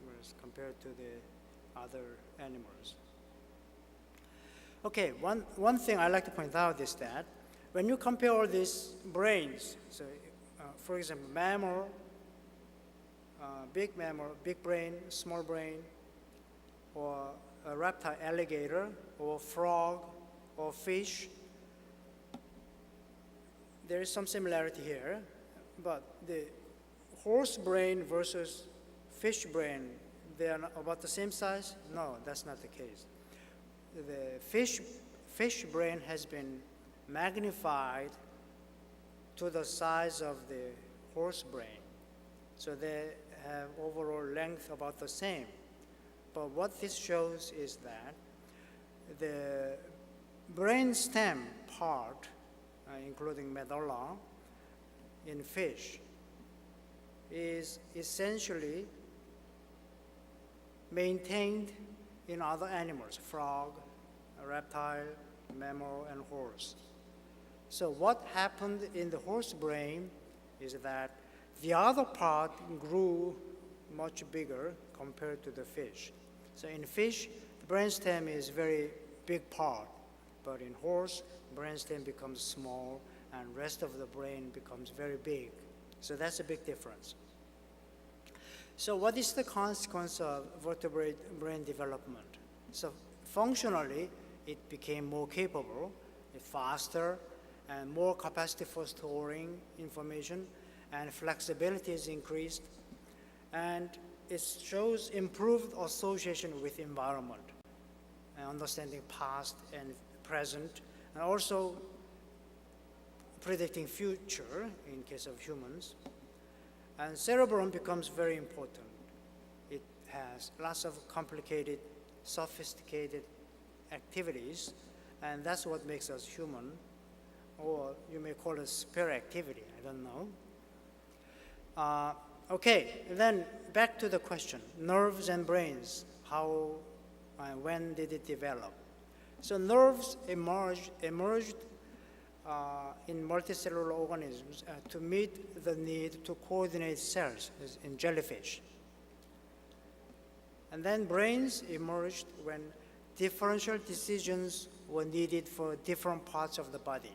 whereas compared to the other animals. Okay, one thing I like to point out is that when you compare all these brains, so for example, mammal, big brain, small brain, or a reptile, alligator, or frog, or fish, there is some similarity here, but the horse brain versus fish brain, they are about the same size? No, that's not the case. The fish brain has been magnified to the size of the horse brain. So they have overall length about the same. But what this shows is that the brain stem part, including medulla, in fish, is essentially maintained in other animals, frog, reptile, mammal, and horse. So what happened in the horse brain is that the other part grew much bigger compared to the fish. So in fish, the brainstem is very big part, but in horse, brainstem becomes small and rest of the brain becomes very big. So that's a big difference. So what is the consequence of vertebrate brain development? So functionally, it became more capable, faster, and more capacity for storing information, and flexibility is increased, and it shows improved association with environment, and understanding past and present, and also predicting future in case of humans. And cerebrum becomes very important. It has lots of complicated, sophisticated activities, and that's what makes us human, or you may call it spare activity, I don't know. Okay, then back to the question, nerves and brains, how and when did it develop? So nerves emerged in multicellular organisms to meet the need to coordinate cells in jellyfish. And then brains emerged when differential decisions were needed for different parts of the body.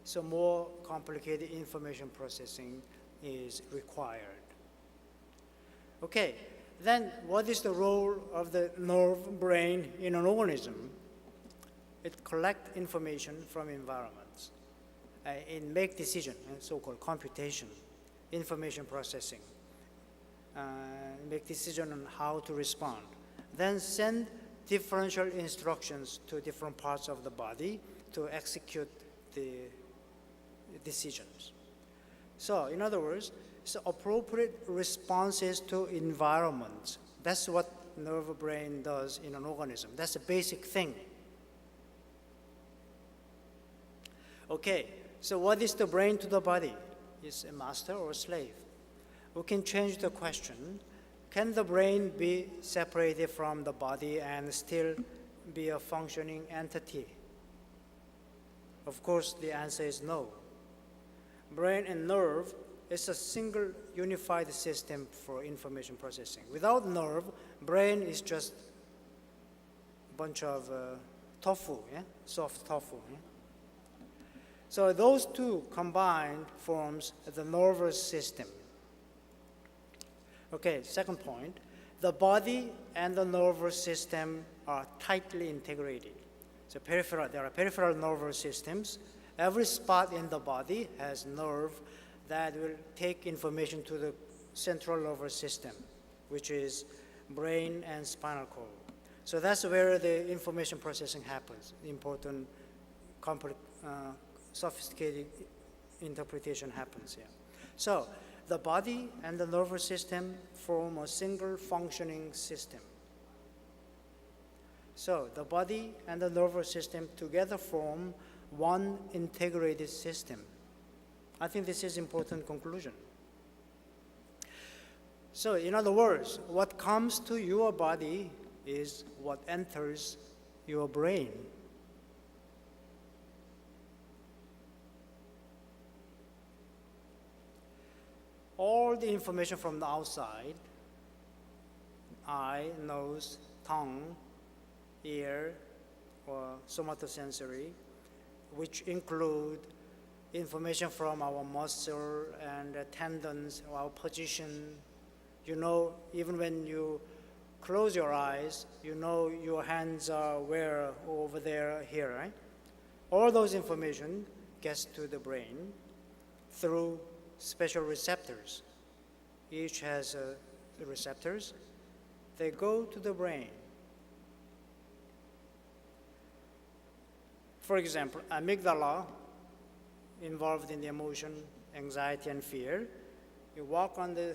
So more complicated information processing is required. Okay, then what is the role of the nerve brain in an organism? It collects information from environments. It makes decisions, so-called computation, information processing, make decision on how to respond. Then send differential instructions to different parts of the body to execute the decisions. So in other words, it's appropriate responses to environments. That's what nerve brain does in an organism. That's a basic thing. Okay, so what is the brain to the body? Is a master or a slave? We can change the question. Can the brain be separated from the body and still be a functioning entity? Of course, the answer is no. Brain and nerve is a single unified system for information processing. Without nerve, brain is just a bunch of tofu, yeah? Soft tofu. Yeah? So those two combined forms the nervous system. Okay, second point, the body and the nervous system are tightly integrated. So there are peripheral nervous systems. Every spot in the body has nerve that will take information to the central nervous system, which is brain and spinal cord. So that's where the information processing happens. Important, sophisticated interpretation happens here. So the body and the nervous system form a single functioning system. So the body and the nervous system together form one integrated system. I think this is an important conclusion. So in other words, what comes to your body is what enters your brain. All the information from the outside, eye, nose, tongue, ear, or somatosensory, which include information from our muscle and tendons, our position. You know, even when you close your eyes, you know your hands are where, over there, here, right? All those information gets to the brain through special receptors. Each has receptors. They go to the brain. For example, amygdala, involved in the emotion, anxiety, and fear. You walk on the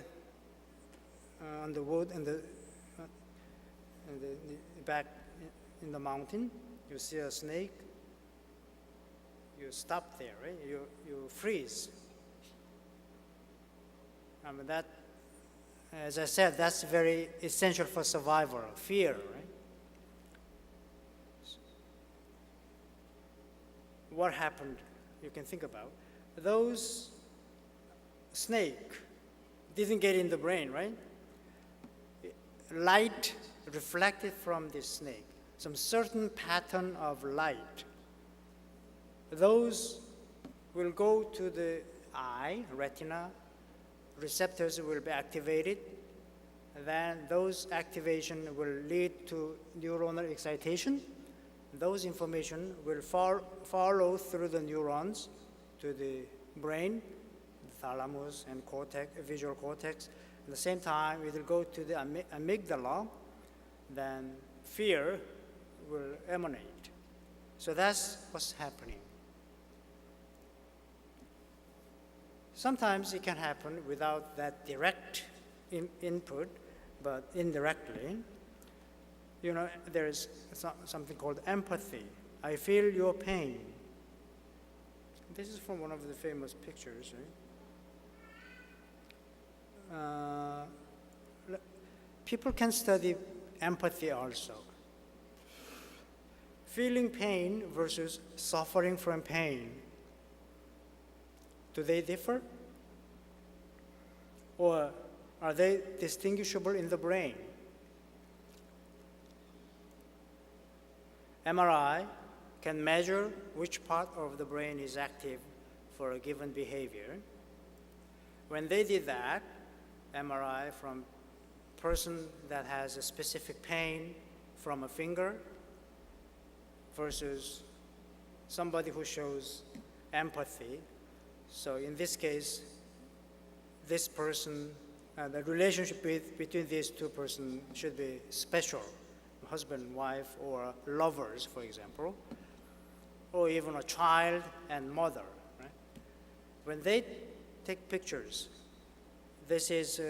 wood in the back in the mountain. You see a snake. You stop there, right? You freeze. I mean that, as I said, that's very essential for survival. Fear, right? What happened? You can think about. Those snake didn't get in the brain, right? Light reflected from this snake, some certain pattern of light. Those will go to the eye, retina, receptors will be activated, then those activation will lead to neuronal excitation. Those information will follow through the neurons to the brain, the thalamus and cortex, visual cortex. At the same time, it will go to the amygdala, then fear will emanate. So that's what's happening. Sometimes it can happen without that direct input, but indirectly. You know, there's something called empathy. I feel your pain. This is from one of the famous pictures, right? People can study empathy also. Feeling pain versus suffering from pain. Do they differ? Or are they distinguishable in the brain? MRI can measure which part of the brain is active for a given behavior. When they did that, MRI from a person that has a specific pain from a finger versus somebody who shows empathy. So in this case, this person, the relationship between these two persons should be special. Husband, wife, or lovers, for example, or even a child and mother. Right? When they take pictures, this is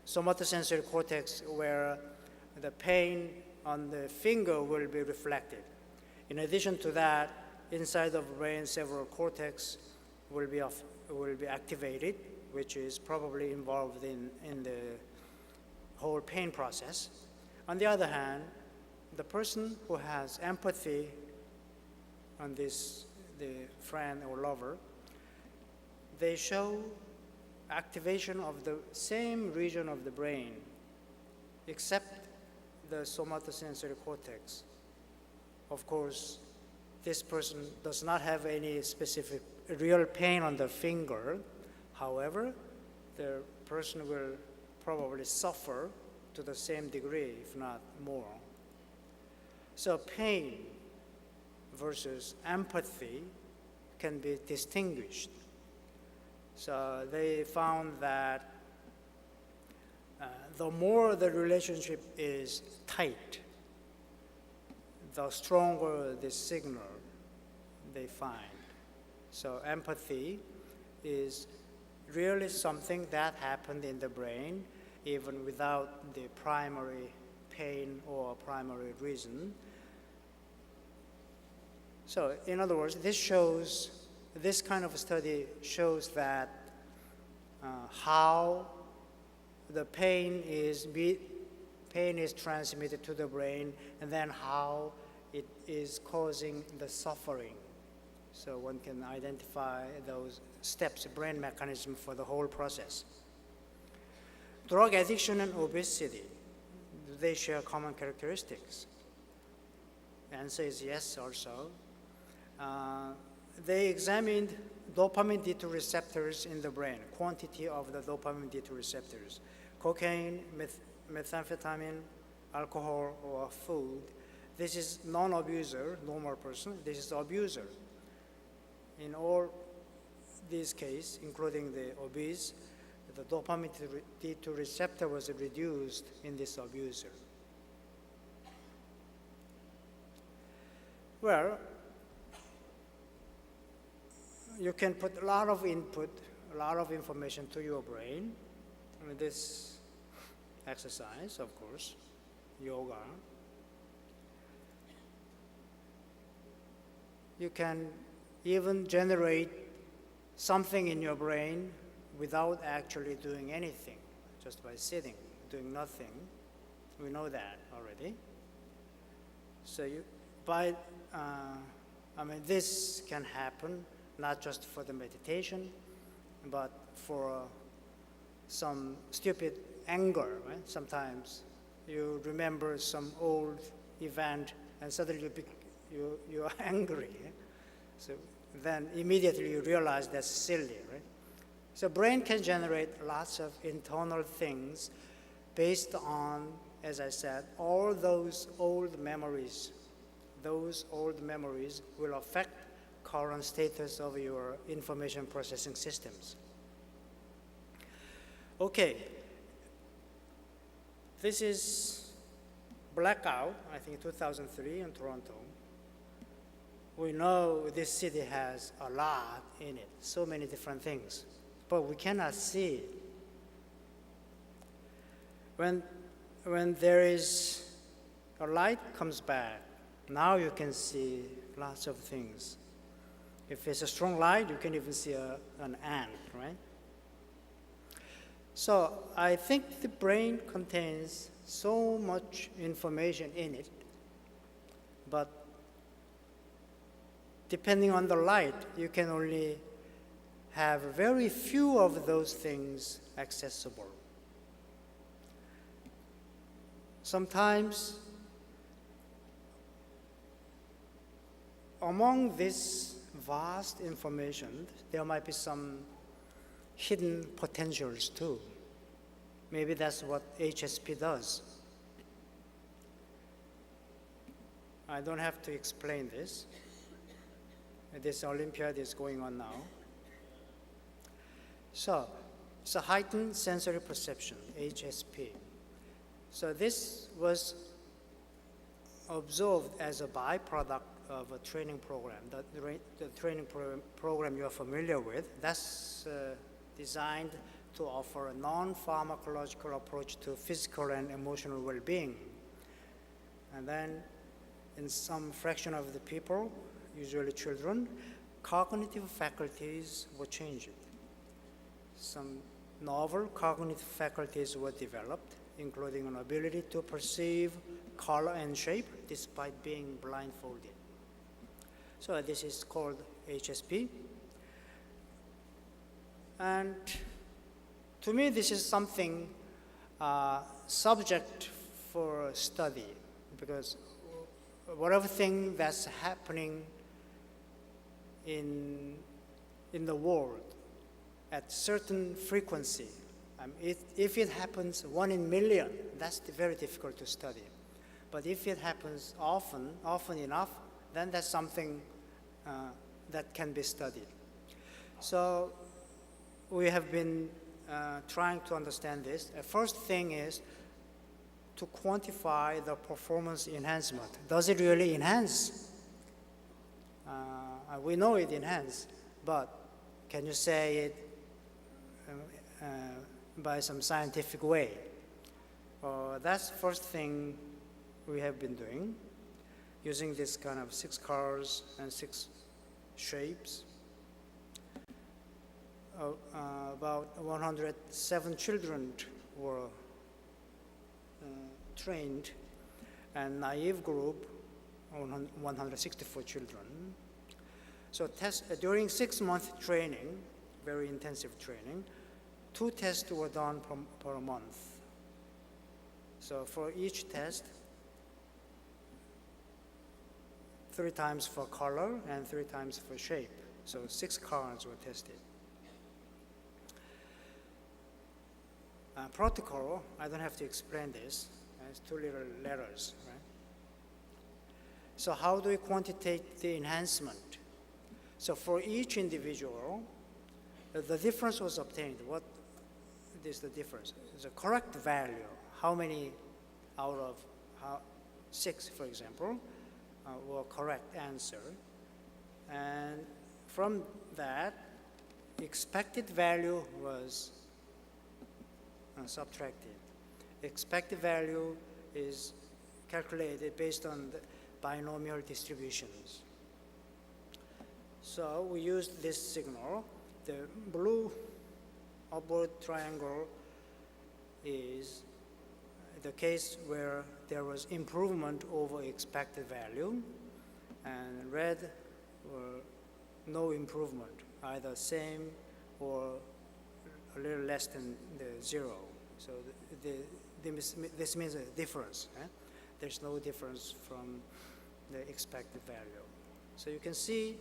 somatosensory cortex where the pain on the finger will be reflected. In addition to that, inside of the brain, several cortex will be activated, which is probably involved in the whole pain process. On the other hand, the person who has empathy on this, the friend or lover, they show activation of the same region of the brain, except the somatosensory cortex. Of course, this person does not have any specific real pain on the finger. However, the person will probably suffer to the same degree, if not more. So pain versus empathy can be distinguished. So they found that the more the relationship is tight, the stronger the signal they find. So empathy is really something that happened in the brain even without the primary pain or primary reason. So in other words, this kind of study shows that how the pain is transmitted to the brain, and then how it is causing the suffering. So one can identify those steps, brain mechanism for the whole process. Drug addiction and obesity, do they share common characteristics? The answer is yes also. They examined dopamine D2 receptors in the brain, quantity of the dopamine D2 receptors. Cocaine, methamphetamine, alcohol, or food. This is non-abuser, normal person. This is abuser. In all these cases, including the obese, the dopamine D2 receptor was reduced in this abuser. Well, you can put a lot of input, a lot of information to your brain. This exercise, of course, yoga. You can even generate something in your brain without actually doing anything, just by sitting, doing nothing. We know that already. So this can happen not just for the meditation, but for some stupid anger, right? Sometimes you remember some old event and suddenly you're angry. So then immediately you realize that's silly, right? So brain can generate lots of internal things based on, as I said, all those old memories. Those old memories will affect current status of your information processing systems. Okay, this is Blackout, I think 2003 in Toronto. We know this city has a lot in it, so many different things, but we cannot see it. When there is a light comes back, now you can see lots of things. If it's a strong light, you can even see an ant, right? So I think the brain contains so much information in it, but depending on the light, you can only have very few of those things accessible. Sometimes among this vast information, there might be some hidden potentials too. Maybe that's what HSP does. I don't have to explain this. This Olympiad is going on now. So, it's a heightened sensory perception, HSP. So this was observed as a byproduct of a training program, the training program you are familiar with. That's designed to offer a non-pharmacological approach to physical and emotional well-being. And then in some fraction of the people, usually children, cognitive faculties were changed. Some novel cognitive faculties were developed, including an ability to perceive color and shape despite being blindfolded. So this is called HSP. And to me, this is something subject for study, because whatever thing that's happening in the world at certain frequency, if it happens 1 in a million, that's very difficult to study. But if it happens often enough, then that's something that can be studied. So we have been trying to understand this. The first thing is to quantify the performance enhancement. Does it really enhance? We know it enhances, but can you say it by some scientific way. That's the first thing we have been doing, using this kind of 6 colors and 6 shapes. About 107 children were trained, and naive group, 164 children. So during 6-month training, very intensive training, 2 tests were done per month. So for each test, 3 times for color and 3 times for shape. So 6 colors were tested. Protocol, I don't have to explain this. It's 2 little letters, right? So how do we quantitate the enhancement? So for each individual, the difference was obtained. What is the difference? The correct value. How many out of 6, for example, were correct answer. And from that, expected value was subtracted. Expected value is calculated based on the binomial distributions. So we used this signal. The blue upward triangle is the case where there was improvement over expected value, and red were no improvement, either same or a little less than the 0. So this means a difference. There's no difference from the expected value. So you can see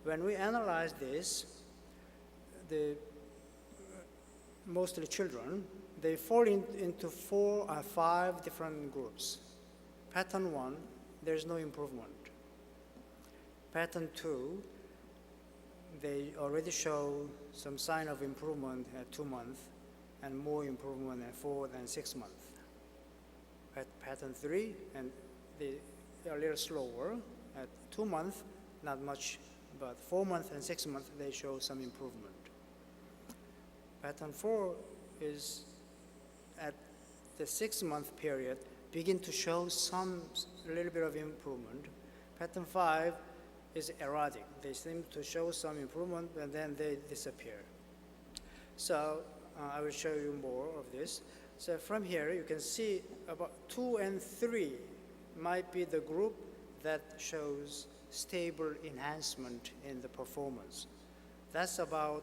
when we analyze this, mostly children, they fall into 4 or 5 different groups. Pattern 1, there's no improvement. Pattern 2, they already show some sign of improvement at 2 months and more improvement at 4 and 6 months. Pattern 3, and they are a little slower. At 2 months, not much, but 4 months and 6 months, they show some improvement. Pattern 4 is at the 6-month period, begin to show a little bit of improvement. Pattern 5 is erratic. They seem to show some improvement, and then they disappear. So I will show you more of this. So from here, you can see about 2 and 3 might be the group that shows stable enhancement in the performance. That's about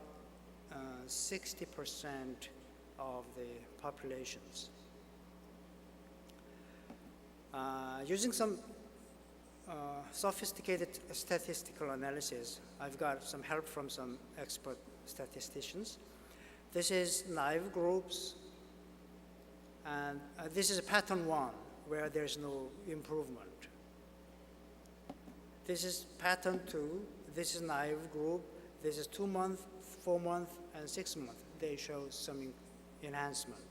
60% of the populations. Using some sophisticated statistical analysis, I've got some help from some expert statisticians. This is naive groups, and this is pattern 1, where there's no improvement. This is pattern 2, this is naive group, this is 2 months, 4 months, and 6 months. They show some enhancement.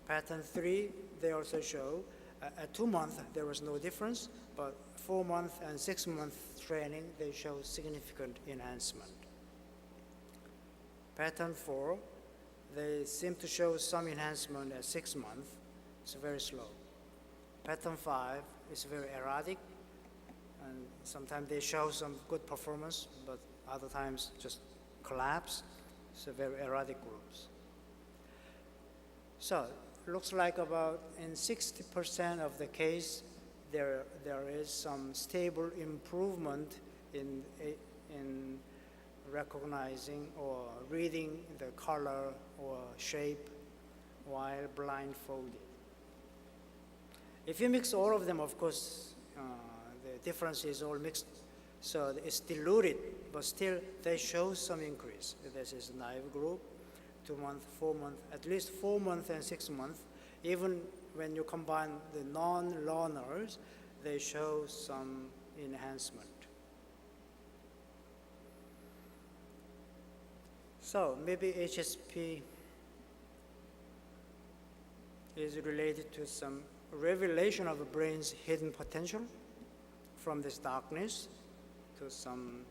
Pattern 3, they also show at 2 months there was no difference, but 4 months and 6 months training, they show significant enhancement. Pattern 4, they seem to show some enhancement at 6 months. It's very slow. Pattern 5 is very erratic, and sometimes they show some good performance, but other times just collapse. So very erratic groups. So looks like about in 60% of the case, there is some stable improvement in recognizing or reading the color or shape while blindfolded. If you mix all of them, of course, the difference is all mixed, so it's diluted, but still they show some increase. This is naive group, 2 months, 4 months, at least 4 months and 6 months. Even when you combine the non-learners, they show some enhancement. So maybe HSP is related to some revelation of the brain's hidden potential from this darkness to some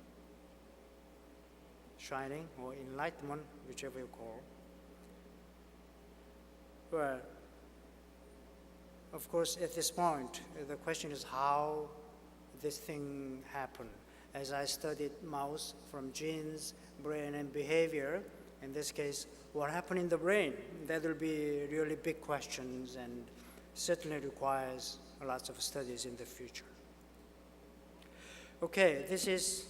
shining or enlightenment, whichever you call. Well, of course, at this point, the question is how this thing happened. As I studied mouse from genes, brain, and behavior, in this case, what happened in the brain? That will be really big questions and certainly requires lots of studies in the future. Okay, this is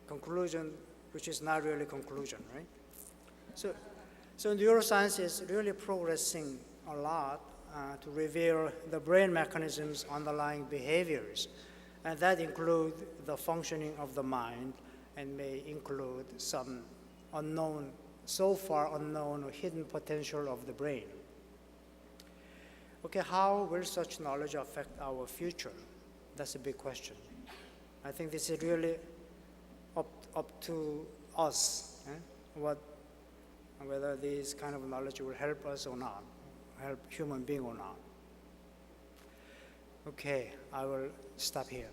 conclusion, which is not really conclusion, right? So neuroscience is really progressing a lot to reveal the brain mechanisms underlying behaviors, and that include the functioning of the mind and may include some unknown, so far unknown or hidden potential of the brain. Okay, how will such knowledge affect our future? That's a big question. I think this is really up to us, whether this kind of knowledge will help us or not, help human being or not. Okay, I will stop here.